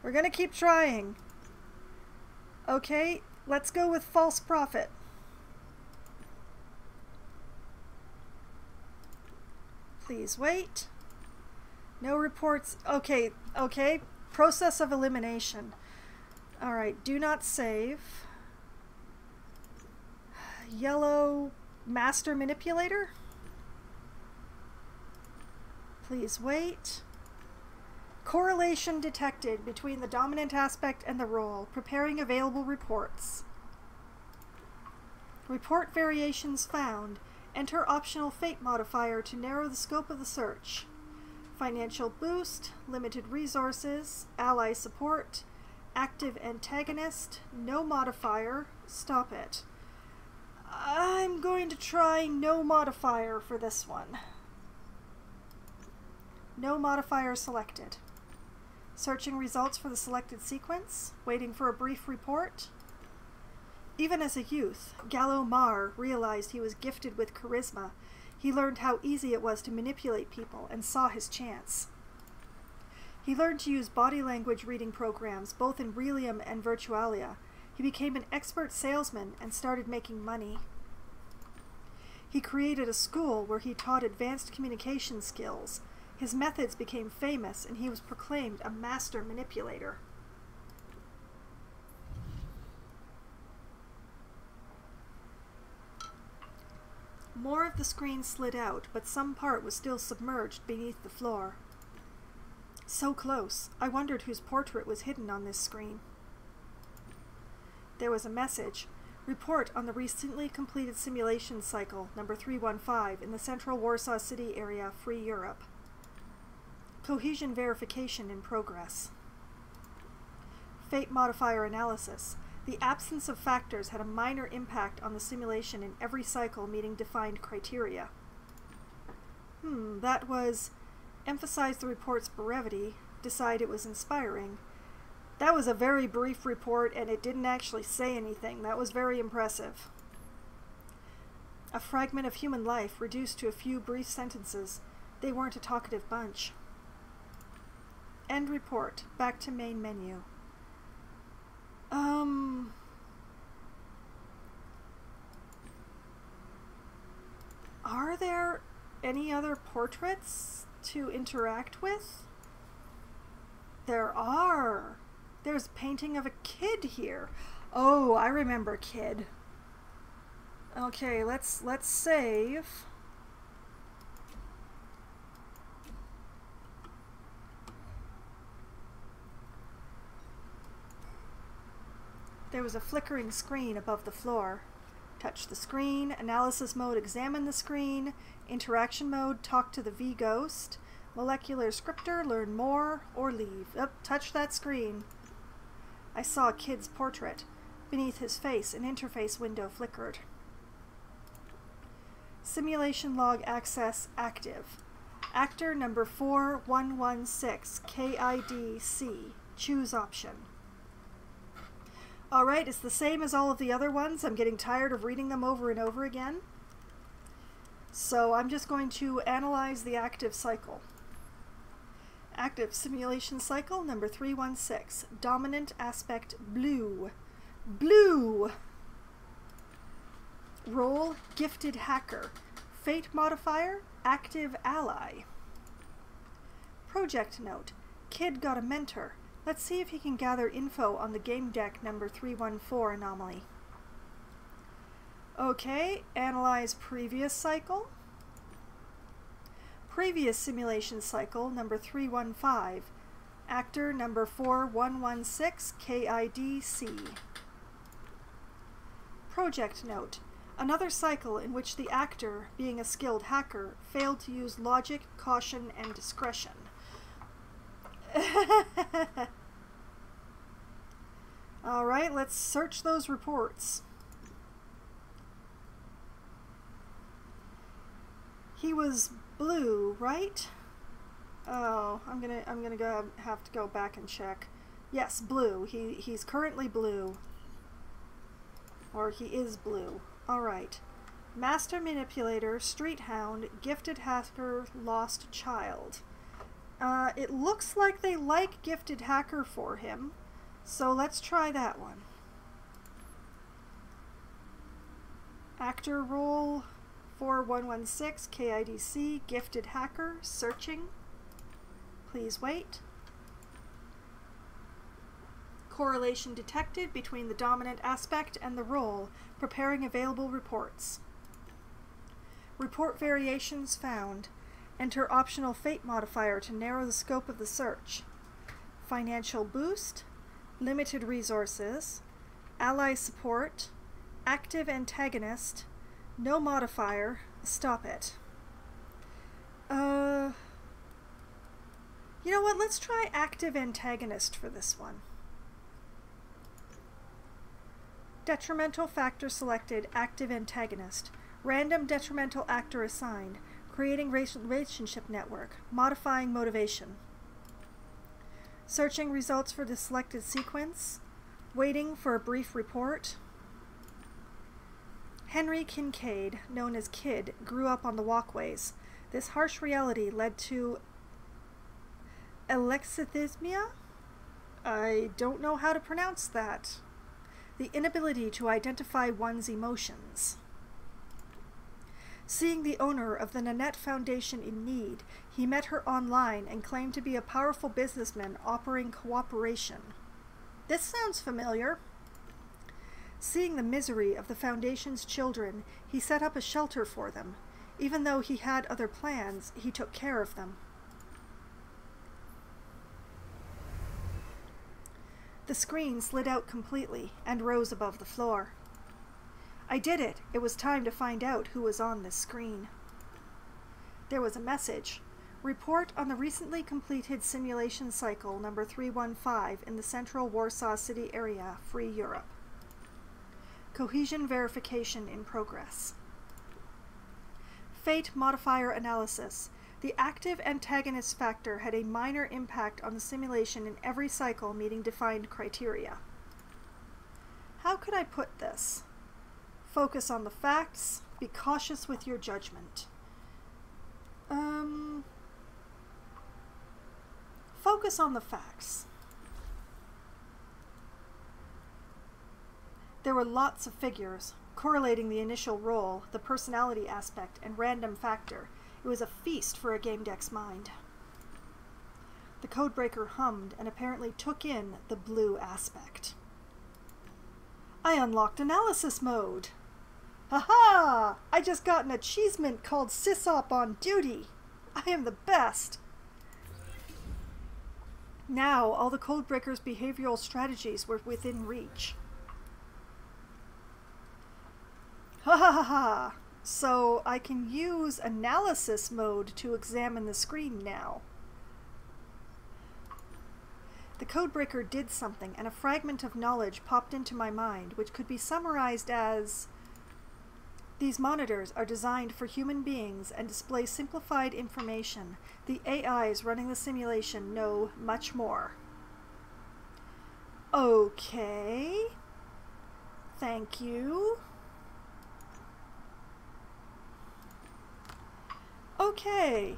We're gonna keep trying. Okay, let's go with False Prophet. Please wait. No reports. Okay, okay. Process of elimination. Alright, do not save. Yellow Master Manipulator. Please wait. Correlation detected between the dominant aspect and the role. Preparing available reports. Report variations found. Enter optional fate modifier to narrow the scope of the search. Financial boost, limited resources, ally support, active antagonist, no modifier, stop it. I'm going to try no modifier for this one. No modifier selected. Searching results for the selected sequence, waiting for a brief report. Even as a youth, Gallo Mar realized he was gifted with charisma. He learned how easy it was to manipulate people and saw his chance. He learned to use body language reading programs both in Realium and Virtualia. He became an expert salesman and started making money. He created a school where he taught advanced communication skills. His methods became famous and he was proclaimed a master manipulator. More of the screen slid out, but some part was still submerged beneath the floor. So close, I wondered whose portrait was hidden on this screen. There was a message. Report on the recently completed simulation cycle, number 315, in the central Warsaw City area, Free Europe. Cohesion verification in progress. Fate modifier analysis. The absence of factors had a minor impact on the simulation in every cycle meeting defined criteria. That was emphasize the report's brevity, decide it was inspiring. That was a very brief report and it didn't actually say anything. That was very impressive. A fragment of human life reduced to a few brief sentences. They weren't a talkative bunch. End report. Back to main menu. Are there any other portraits to interact with? There are. There's a painting of a kid here. Oh, I remember Kid. Okay, let's save. There was a flickering screen above the floor. Touch the screen, analysis mode, examine the screen, interaction mode, talk to the V-Ghost, molecular scripter, learn more, or leave. Touch that screen. I saw a kid's portrait. Beneath his face, an interface window flickered. Simulation log access active. Actor number 4116, KIDC. Choose option. Alright, it's the same as all of the other ones. I'm getting tired of reading them over and over again. So I'm just going to analyze the active cycle. Active simulation cycle number 316. Dominant aspect blue. Blue! Role gifted hacker. Fate modifier active ally. Project note. Kid got a mentor. Let's see if he can gather info on the Gamedec number 314 anomaly. Okay, analyze previous cycle. Previous simulation cycle number 315. Actor number 4116, KIDC. Project note. Another cycle in which the actor, being a skilled hacker, failed to use logic, caution, and discretion. Alright, let's search those reports. He was blue, right? Oh, I'm gonna have to go back and check. Yes, blue. He's currently blue. Or he is blue. Alright. Master manipulator, street hound, gifted hacker, lost child. It looks like they like gifted hacker for him, so let's try that one. Actor role 4116, KIDC, gifted hacker, searching. Please wait. Correlation detected between the dominant aspect and the role, preparing available reports. Report variations found. Enter optional fate modifier to narrow the scope of the search. Financial boost, limited resources, ally support, active antagonist, no modifier, stop it. You know what, let's try active antagonist for this one. Detrimental factor selected, active antagonist. Random detrimental actor assigned. Creating relationship network. Modifying motivation. Searching results for the selected sequence. Waiting for a brief report. Henry Kincaid, known as Kid, grew up on the walkways. This harsh reality led to alexithymia? I don't know how to pronounce that. The inability to identify one's emotions. Seeing the owner of the Nanette Foundation in need, he met her online and claimed to be a powerful businessman offering cooperation. This sounds familiar. Seeing the misery of the Foundation's children, he set up a shelter for them. Even though he had other plans, he took care of them. The screen slid out completely and rose above the floor. I did it. It was time to find out who was on this screen. There was a message. Report on the recently completed simulation cycle number 315 in the central Warsaw City area, Free Europe. Cohesion verification in progress. Fate modifier analysis. The active antagonist factor had a minor impact on the simulation in every cycle meeting defined criteria. How could I put this? Focus on the facts. Be cautious with your judgment. Focus on the facts. There were lots of figures, correlating the initial roll, the personality aspect, and random factor. It was a feast for a Gamedec's mind. The codebreaker hummed and apparently took in the blue aspect. I unlocked analysis mode. Haha! I just got an achievement called SysOp on duty. I am the best. Now all the codebreaker's behavioral strategies were within reach. Ha ha ha ha! So I can use analysis mode to examine the screen now. The codebreaker did something, and a fragment of knowledge popped into my mind, which could be summarized as: these monitors are designed for human beings and display simplified information. The AIs running the simulation know much more. Okay. Thank you. Okay,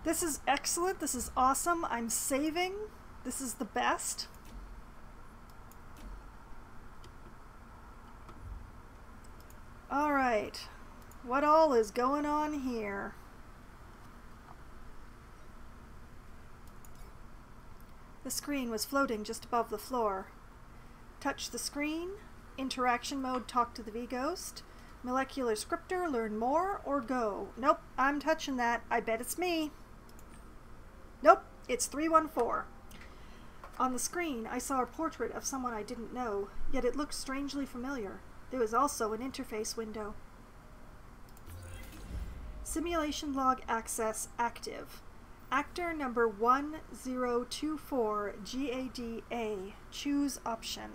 this is excellent, this is awesome, I'm saving, this is the best. Alright, what all is going on here? The screen was floating just above the floor. Touch the screen, interaction mode, talk to the V-Ghost. Molecular scripter, learn more, or go. Nope, I'm touching that. I bet it's me. Nope, it's 314. On the screen, I saw a portrait of someone I didn't know, yet it looked strangely familiar. There was also an interface window. Simulation log access active. Actor number 1024 GADA. Choose option.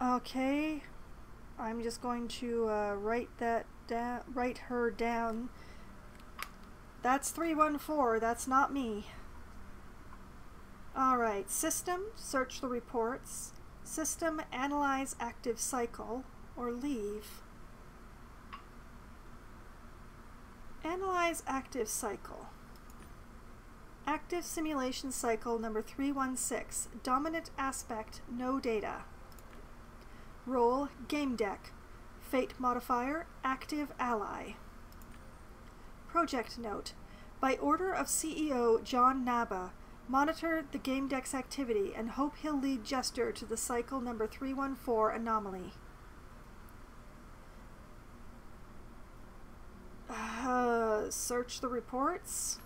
Okay. I'm just going to write her down. That's 314, that's not me. Alright, system, search the reports. System, analyze active cycle, or leave. Analyze active cycle. Active simulation cycle number 316, dominant aspect, no data. Role, Gamedec. Fate modifier, active ally. Project note. By order of CEO John Naba, monitor the Gamedec's activity and hope he'll lead Jester to the cycle number 314 anomaly. Search the reports.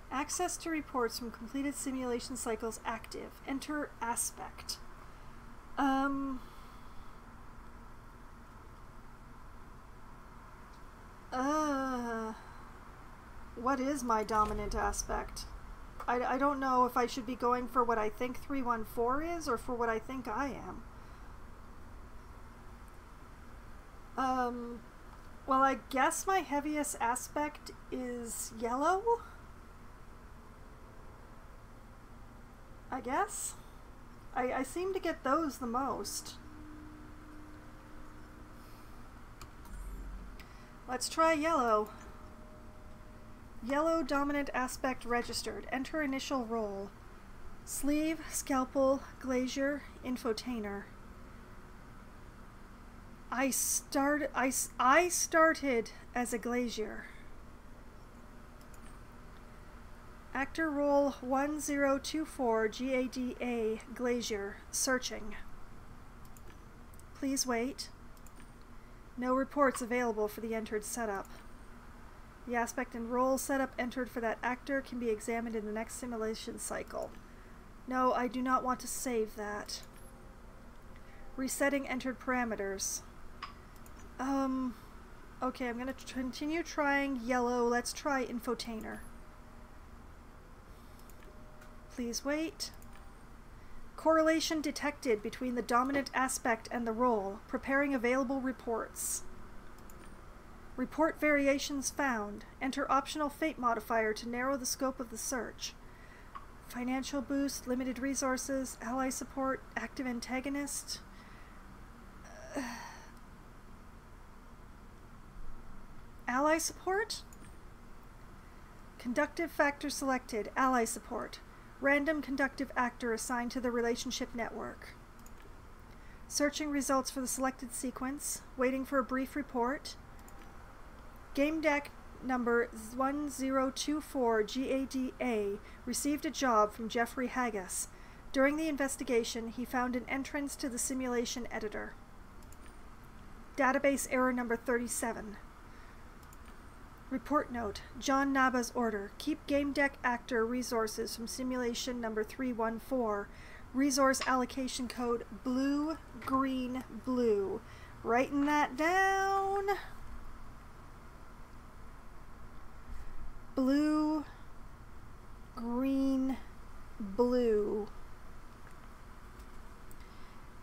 Access to reports from completed simulation cycles active. Enter aspect. What is my dominant aspect? I don't know if I should be going for what I think 314 is or for what I think I am. Well, I guess my heaviest aspect is yellow? I guess? I seem to get those the most. Let's try yellow. Yellow dominant aspect registered. Enter initial role. Sleeve, scalpel, glazier, infotainer. I started as a glazier. Actor role 1024 GADA glazier. Searching. Please wait. No reports available for the entered setup. The aspect and role setup entered for that actor can be examined in the next simulation cycle. No, I do not want to save that. Resetting entered parameters. Okay, I'm going to continue trying yellow. Let's try infotainer. Please wait. Correlation detected between the dominant aspect and the role. Preparing available reports. Report variations found. Enter optional fate modifier to narrow the scope of the search. Financial boost, limited resources, ally support, active antagonist. Ally support? Conductive factor selected, ally support. Random conductive actor assigned to the relationship network. Searching results for the selected sequence. Waiting for a brief report. Gamedec number 1024 GADA received a job from Jeffrey Haggis. During the investigation, he found an entrance to the simulation editor. Database error number 37. Report note, John Naba's order. Keep Gamedec actor resources from simulation number 314. Resource allocation code blue, green, blue. Writing that down. Blue, green, blue.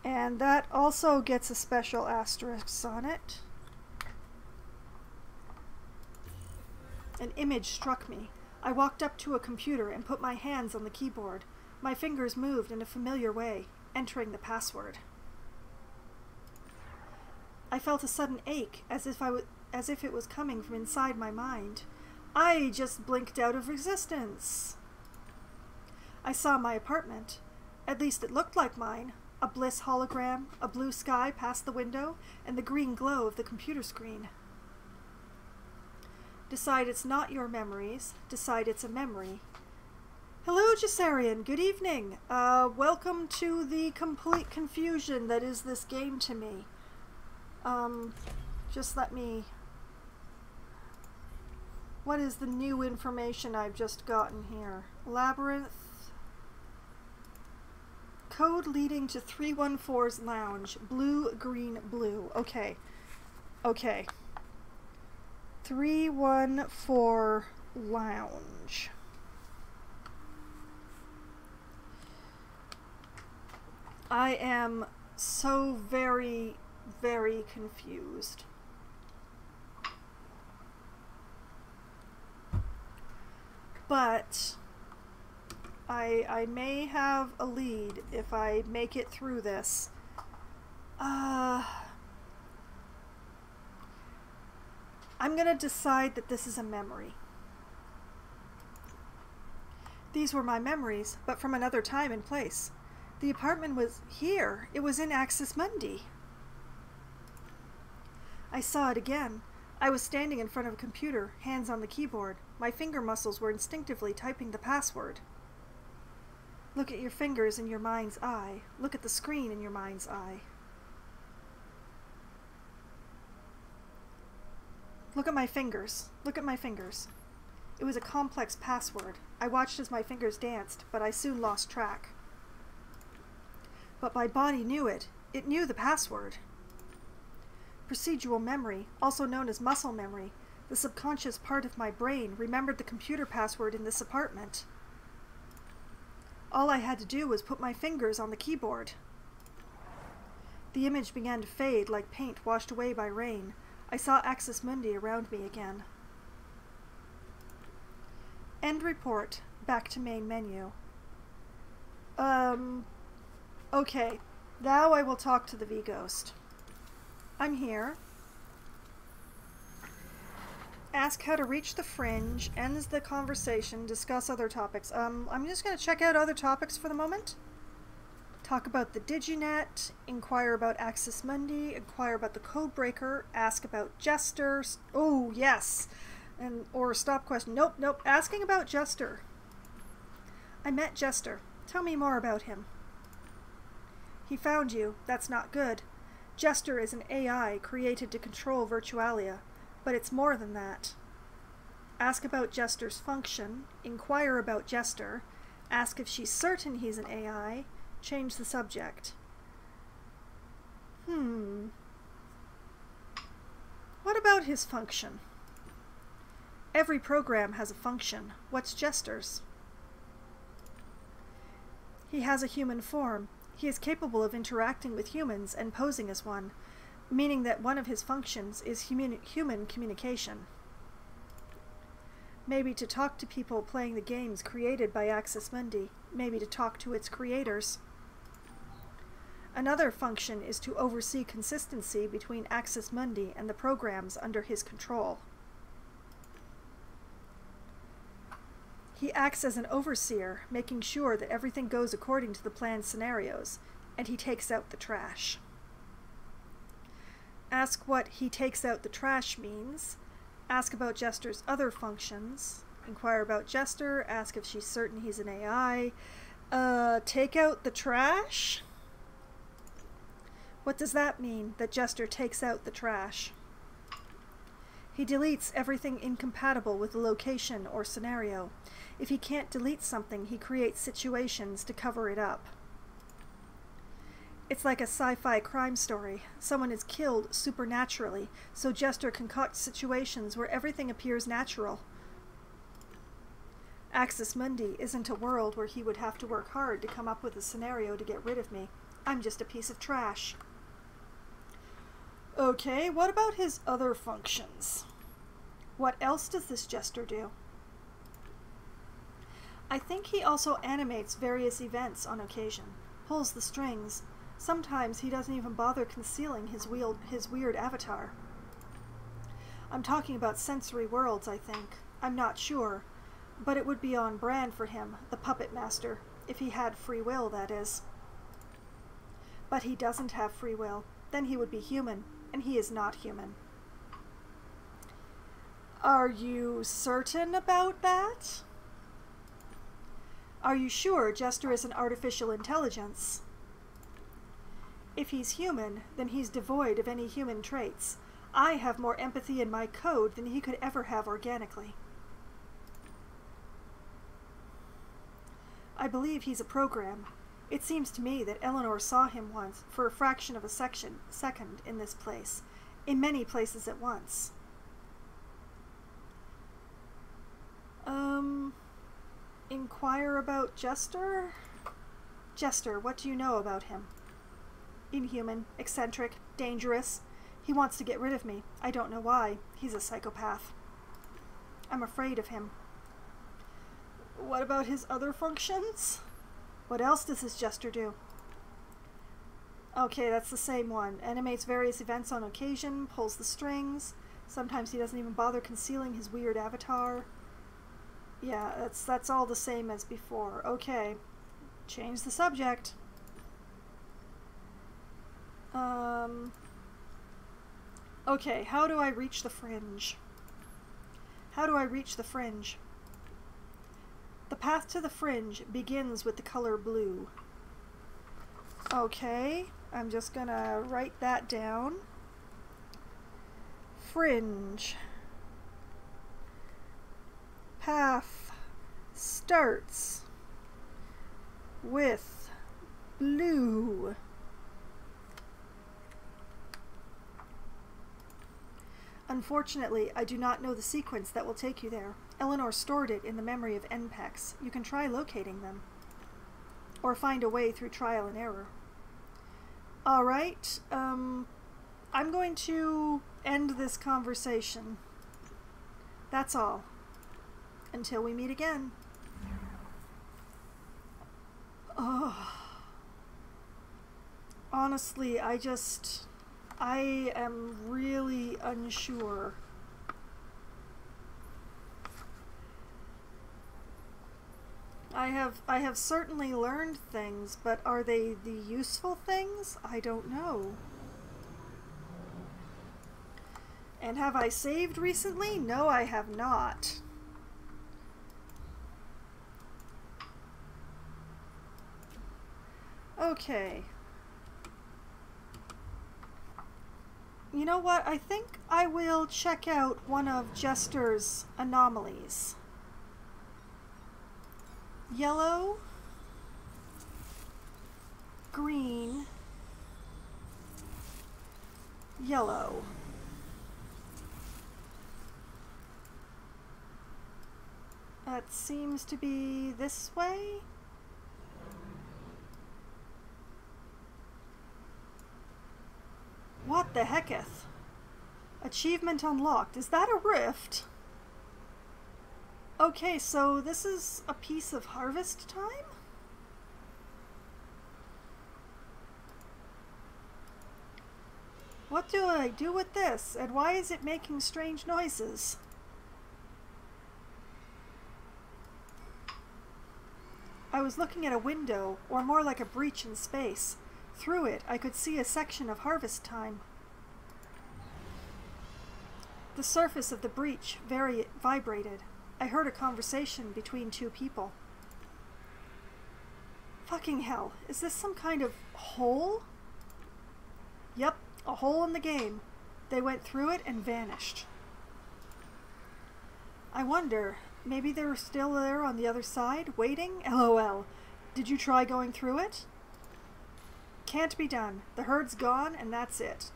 And that also gets a special asterisk on it. An image struck me. I walked up to a computer and put my hands on the keyboard. My fingers moved in a familiar way, entering the password. I felt a sudden ache, as if it was coming from inside my mind. I just blinked out of existence. I saw my apartment. At least it looked like mine. A Bliss hologram, a blue sky past the window, and the green glow of the computer screen. Decide it's not your memories. Decide it's a memory. Hello, Gisarian. Good evening. Welcome to the complete confusion that is this game to me. Just let me... What is the new information I've just gotten here? Labyrinth. Code leading to 314's lounge. Blue, green, blue. Okay. Okay. 314 lounge. I am so very, very confused. But I may have a lead if I make it through this. I'm gonna decide that this is a memory. These were my memories, but from another time and place. The apartment was here. It was in Axis Mundi. I saw it again. I was standing in front of a computer, hands on the keyboard. My finger muscles were instinctively typing the password. Look at your fingers in your mind's eye. Look at the screen in your mind's eye. Look at my fingers. Look at my fingers. It was a complex password. I watched as my fingers danced, but I soon lost track. But my body knew it. It knew the password. Procedural memory, also known as muscle memory, the subconscious part of my brain, remembered the computer password in this apartment. All I had to do was put my fingers on the keyboard. The image began to fade like paint washed away by rain. I saw Axis Mundi around me again. End report. Back to main menu. Okay. Now I will talk to the V-Ghost. I'm here. Ask how to reach the fringe, ends the conversation, discuss other topics. I'm just going to check out other topics for the moment. Talk about the Diginet, inquire about Axis Mundi, inquire about the Codebreaker, ask about Jester. Oh, yes! Or stop question. Nope, nope. Asking about Jester. I met Jester. Tell me more about him. He found you. That's not good. Jester is an AI created to control Virtualia, but it's more than that. Ask about Jester's function, inquire about Jester, ask if she's certain he's an AI, change the subject. What about his function? Every program has a function. What's Jester's? He has a human form. He is capable of interacting with humans and posing as one, meaning that one of his functions is human communication. Maybe to talk to people playing the games created by Axis Mundi, maybe to talk to its creators. Another function is to oversee consistency between Axis Mundi and the programs under his control. He acts as an overseer, making sure that everything goes according to the planned scenarios, and he takes out the trash. Ask what he takes out the trash means. Ask about Jester's other functions. Inquire about Jester. Ask if she's certain he's an AI. Take out the trash? What does that mean, that Jester takes out the trash? He deletes everything incompatible with the location or scenario. If he can't delete something, he creates situations to cover it up. It's like a sci-fi crime story. Someone is killed supernaturally, so Jester concocts situations where everything appears natural. Axis Mundi isn't a world where he would have to work hard to come up with a scenario to get rid of me. I'm just a piece of trash. Okay, what about his other functions? What else does this Jester do? I think he also animates various events on occasion, pulls the strings. Sometimes he doesn't even bother concealing his weird avatar. I'm talking about sensory worlds, I think. I'm not sure, but it would be on brand for him, the puppet master, if he had free will, that is. But he doesn't have free will. Then he would be human, and he is not human. Are you certain about that? Are you sure Jester is an artificial intelligence? If he's human, then he's devoid of any human traits. I have more empathy in my code than he could ever have organically. I believe he's a program. It seems to me that Eleanor saw him once for a fraction of a second in this place, in many places at once. Inquire about Jester? Jester, what do you know about him? Inhuman, eccentric, dangerous. He wants to get rid of me. I don't know why. He's a psychopath. I'm afraid of him. What about his other functions? What else does this Jester do? Okay, that's the same one. Animates various events on occasion, pulls the strings. Sometimes he doesn't even bother concealing his weird avatar. Yeah, that's all the same as before. Okay. Change the subject. Okay, how do I reach the fringe? How do I reach the fringe? The path to the fringe begins with the color blue. Okay, I'm just gonna write that down. Fringe. Path starts with blue. Unfortunately, I do not know the sequence that will take you there. Eleanor stored it in the memory of NPECs. You can try locating them. Or find a way through trial and error. Alright, I'm going to end this conversation. That's all. Until we meet again. Oh. Honestly, I am really unsure I have certainly learned things, but are they the useful things? I don't know. And have I saved recently? No, I have not. Okay. You know what? I think I will check out one of Jester's anomalies. Yellow, green, yellow. That seems to be this way. What the hecketh? Achievement unlocked. Is that a rift? Okay, so this is a piece of harvest time? What do I do with this? And why is it making strange noises? I was looking at a window, or more like a breach in space. Through it, I could see a section of harvest time. The surface of the breach vibrated. I heard a conversation between two people. Fucking hell, is this some kind of hole? Yep, a hole in the game. They went through it and vanished. I wonder, maybe they're still there on the other side, waiting? LOL. Did you try going through it? Can't be done. The herd's gone, and that's it.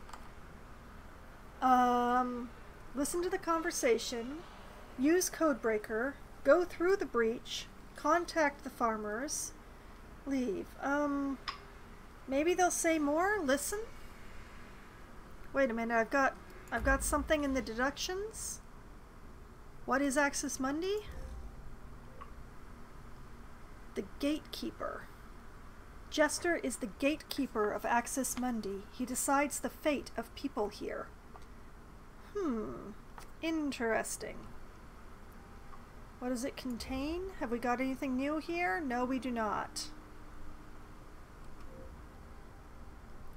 Listen to the conversation, use Codebreaker, go through the breach, contact the farmers, leave. Maybe they'll say more? Listen? Wait a minute, I've got something in the deductions. What is Axis Mundi? The Gatekeeper. Jester is the gatekeeper of Axis Mundi. He decides the fate of people here. Interesting. What does it contain? Have we got anything new here? No, we do not.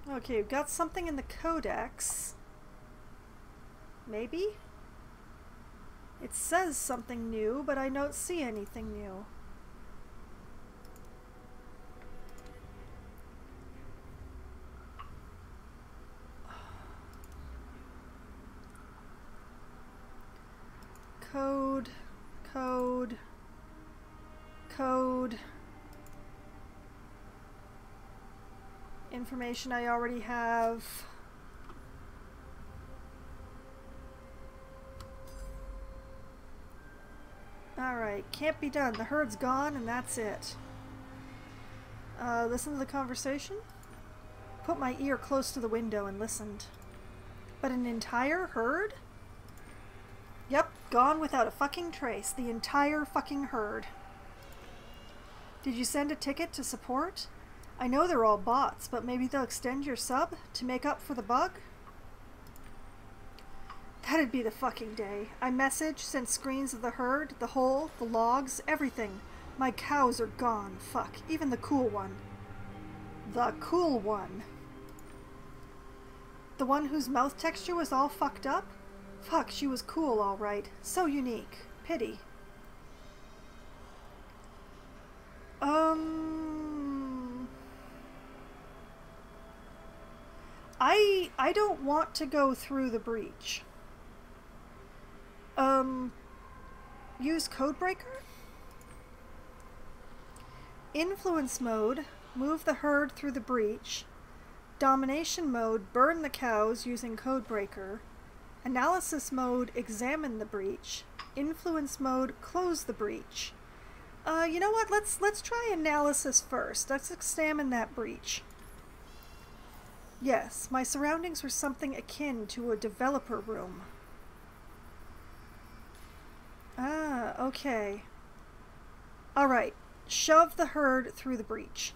Okay, we've got something in the Codex. Maybe? It says something new, but I don't see anything new. Code. Information I already have. Alright, can't be done. The herd's gone and that's it. Listen to the conversation? Put my ear close to the window and listened. But an entire herd? Yep, gone without a fucking trace. The entire fucking herd. Did you send a ticket to support? I know they're all bots, but maybe they'll extend your sub to make up for the bug? That'd be the fucking day. I message, sent screens of the herd, the hole, the logs, everything. My cows are gone. Fuck. Even the cool one. The cool one. The one whose mouth texture was all fucked up? Fuck, she was cool, all right. So unique. Pity. I don't want to go through the breach. Use Codebreaker? Influence mode, move the herd through the breach. Domination mode, burn the cows using Codebreaker. Analysis mode, examine the breach. Influence mode, close the breach. You know what? Let's try analysis first. Let's examine that breach. Yes, my surroundings were something akin to a developer room. Ah, okay. Alright, shove the herd through the breach.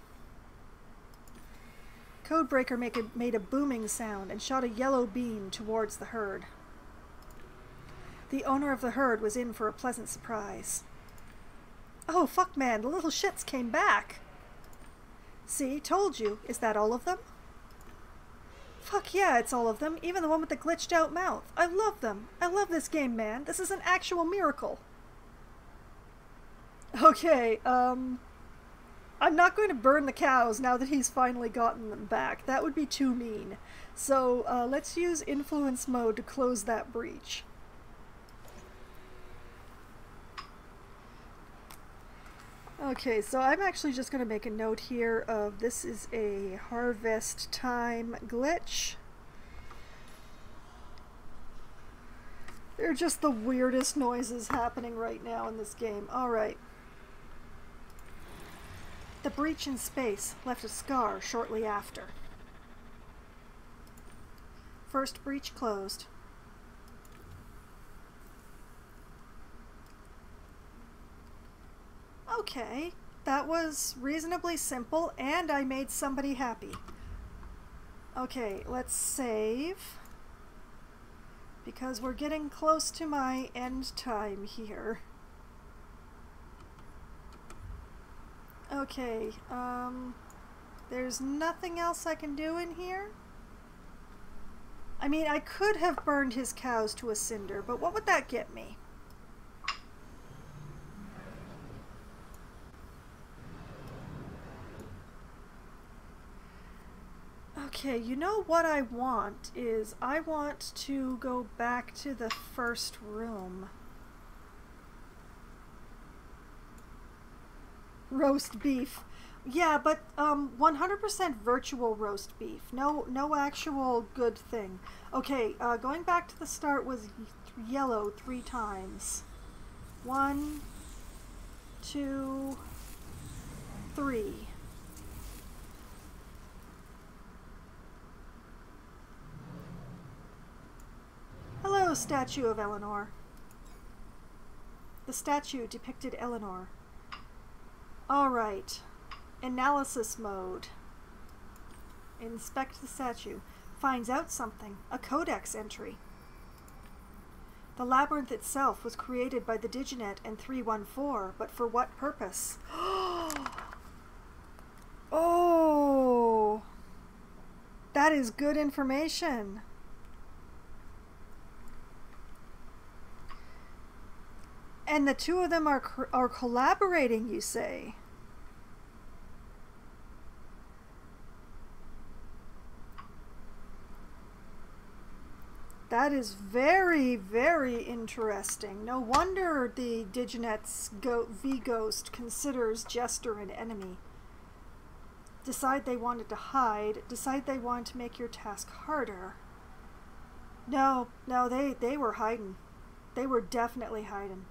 Codebreaker made a booming sound and shot a yellow beam towards the herd. The owner of the herd was in for a pleasant surprise. Oh, fuck man, the little shits came back. See, told you. Is that all of them? Fuck yeah, it's all of them. Even the one with the glitched out mouth. I love them. I love this game, man. This is an actual miracle. Okay, I'm not going to burn the cows now that he's finally gotten them back. That would be too mean. So, let's use influence mode to close that breach. Okay, so I'm actually just going to make a note here of this is a harvest time glitch. They're just the weirdest noises happening right now in this game. Alright. The breach in space left a scar shortly after. First breach closed. Okay, that was reasonably simple, and I made somebody happy. Okay, let's save, because we're getting close to my end time here. Okay, there's nothing else I can do in here? I mean, I could have burned his cows to a cinder, but what would that get me? Okay, you know what I want is I want to go back to the first room. Roast beef. Yeah, but 100% virtual roast beef. No actual good thing. Okay, going back to the start was yellow 3 times. 1, 2, 3. Hello, statue of Eleanor. The statue depicted Eleanor. Alright. Analysis mode. Inspect the statue. Finds out something. A codex entry. The labyrinth itself was created by the Diginet and 314, but for what purpose? Oh! That is good information. And the two of them are collaborating, you say? That is very, very interesting. No wonder the Diginet's V-Ghost considers Jester an enemy. Decide they wanted to hide. Decide they want to make your task harder. No, they were hiding. They were definitely hiding.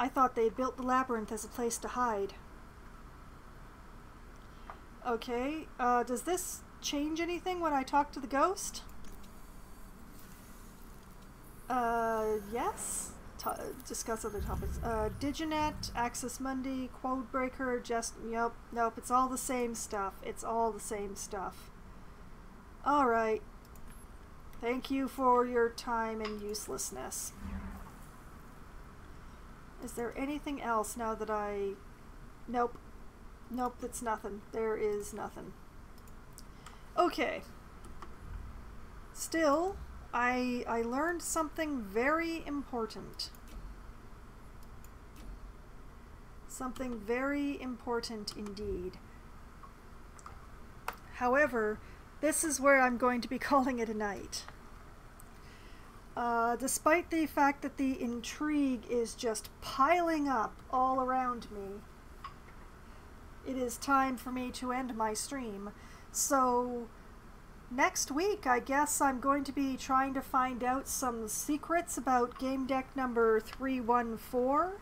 I thought they built the labyrinth as a place to hide. Okay, does this change anything when I talk to the ghost? Yes. Discuss other topics. Diginet, Access Mundi, Codebreaker, nope, it's all the same stuff. It's all the same stuff. Alright. Thank you for your time and uselessness. Is there anything else now that I... Nope. Nope, that's nothing. There is nothing. Okay. Still, I learned something very important. Something very important indeed. However, this is where I'm going to be calling it a night. Despite the fact that the intrigue is just piling up all around me, it is time for me to end my stream. So, next week, I guess I'm going to be trying to find out some secrets about Gamedec number 314,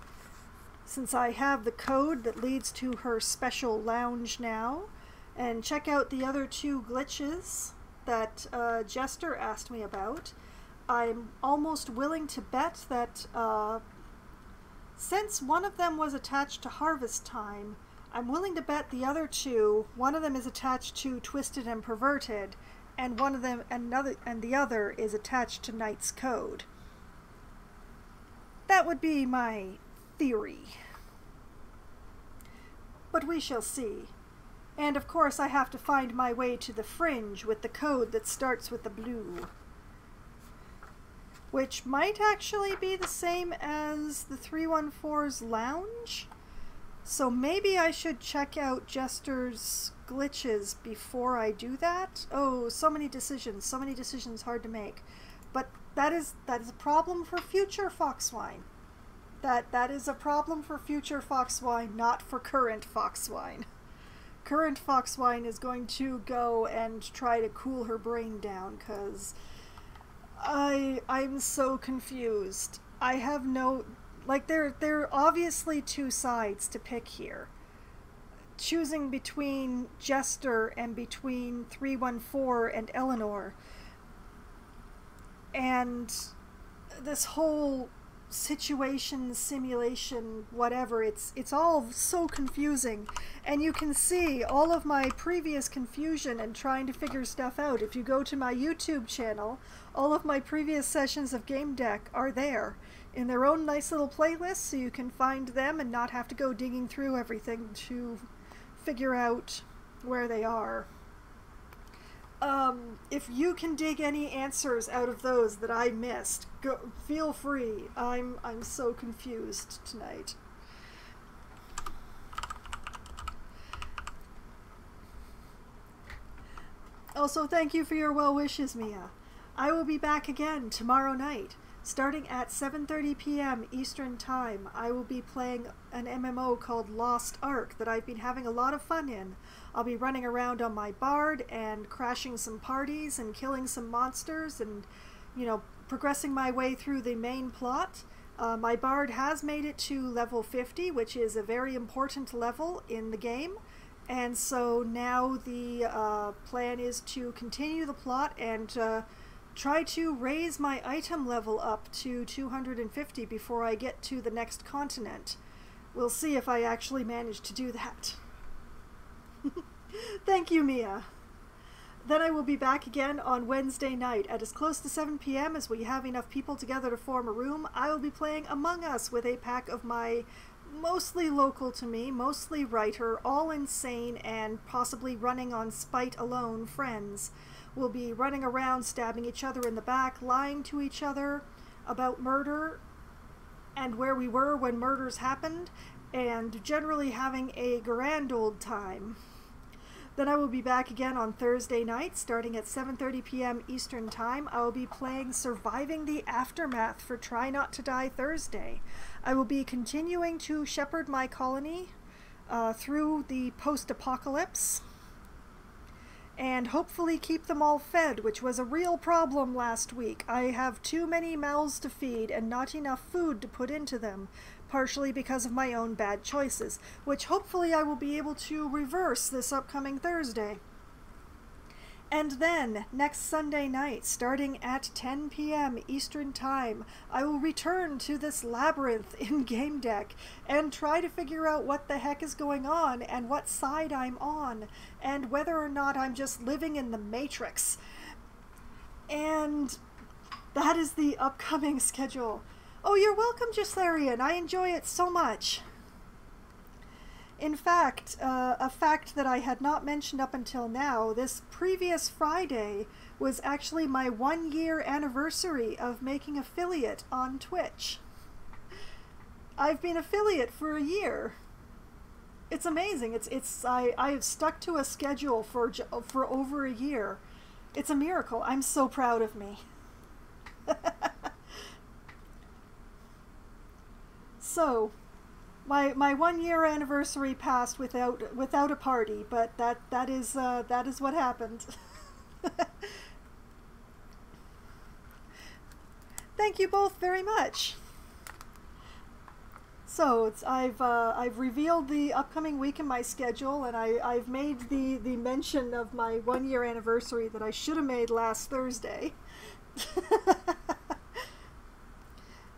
since I have the code that leads to her special lounge now, and check out the other 2 glitches that Jester asked me about. I'm almost willing to bet that since one of them was attached to Harvest Time, I'm willing to bet the other 2, one of them is attached to Twisted and Perverted, and the other is attached to Knight's Code. That would be my theory. But we shall see. And of course I have to find my way to the fringe with the code that starts with the blue. Which might actually be the same as the 314's lounge. So maybe I should check out Jester's glitches before I do that. Oh, so many decisions, hard to make. But that is a problem for future Foxwine. That is a problem for future Foxwine, not for current Foxwine. Current Foxwine is going to go and try to cool her brain down, because I'm so confused. I have no... Like, there are obviously two sides to pick here. Choosing between Jester and between 314 and Eleanor. And this whole situation, simulation, whatever, it's all so confusing. And you can see all of my previous confusion and trying to figure stuff out. If you go to my YouTube channel, all of my previous sessions of Gamedec are there in their own nice little playlist, so you can find them and not have to go digging through everything to figure out where they are. If you can dig any answers out of those that I missed, feel free. I'm so confused tonight. Also, thank you for your well wishes, Mia. I will be back again tomorrow night. Starting at 7:30 p.m. Eastern Time, I will be playing an MMO called Lost Ark that I've been having a lot of fun in. I'll be running around on my bard and crashing some parties and killing some monsters and, you know, progressing my way through the main plot. My bard has made it to level 50, which is a very important level in the game. And so now the plan is to continue the plot and try to raise my item level up to 250 before I get to the next continent. We'll see if I actually manage to do that. Thank you, Mia. Then I will be back again on Wednesday night at as close to 7 p.m. as we have enough people together to form a room. I will be playing Among Us with a pack of my mostly local to me, mostly writer, all insane and possibly running on spite alone friends. We'll be running around, stabbing each other in the back, lying to each other about murder and where we were when murders happened, and generally having a grand old time. Then I will be back again on Thursday night, starting at 7:30 p.m. Eastern Time. I will be playing Surviving the Aftermath for Try Not to Die Thursday. I will be continuing to shepherd my colony through the post-apocalypse, and hopefully keep them all fed, which was a real problem last week. I have too many mouths to feed and not enough food to put into them, partially because of my own bad choices, which hopefully I will be able to reverse this upcoming Thursday. And then, next Sunday night, starting at 10 p.m. Eastern Time, I will return to this labyrinth in Gamedec and try to figure out what the heck is going on and what side I'm on, and whether or not I'm just living in the Matrix. And that is the upcoming schedule. Oh, you're welcome, Gislarian. I enjoy it so much. In fact, a fact that I had not mentioned up until now, this previous Friday was actually my 1-year anniversary of making affiliate on Twitch. I've been affiliate for a year. It's amazing. I've stuck to a schedule for over a year. It's a miracle. I'm so proud of me. So, my 1-year anniversary passed without a party, but that is what happened. Thank you both very much. So I've revealed the upcoming week in my schedule, and I've made the mention of my 1-year anniversary that I should have made last Thursday.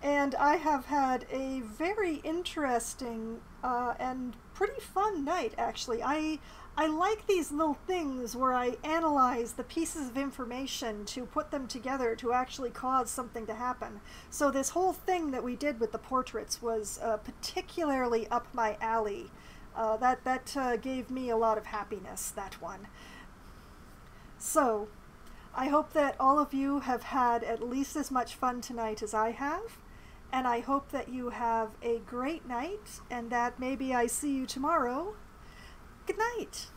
And I have had a very interesting and pretty fun night, actually. I I like these little things where I analyze the pieces of information to put them together to actually cause something to happen. So this whole thing that we did with the portraits was particularly up my alley. That gave me a lot of happiness, that one. So, I hope that all of you have had at least as much fun tonight as I have, and I hope that you have a great night, and that maybe I see you tomorrow. Good night.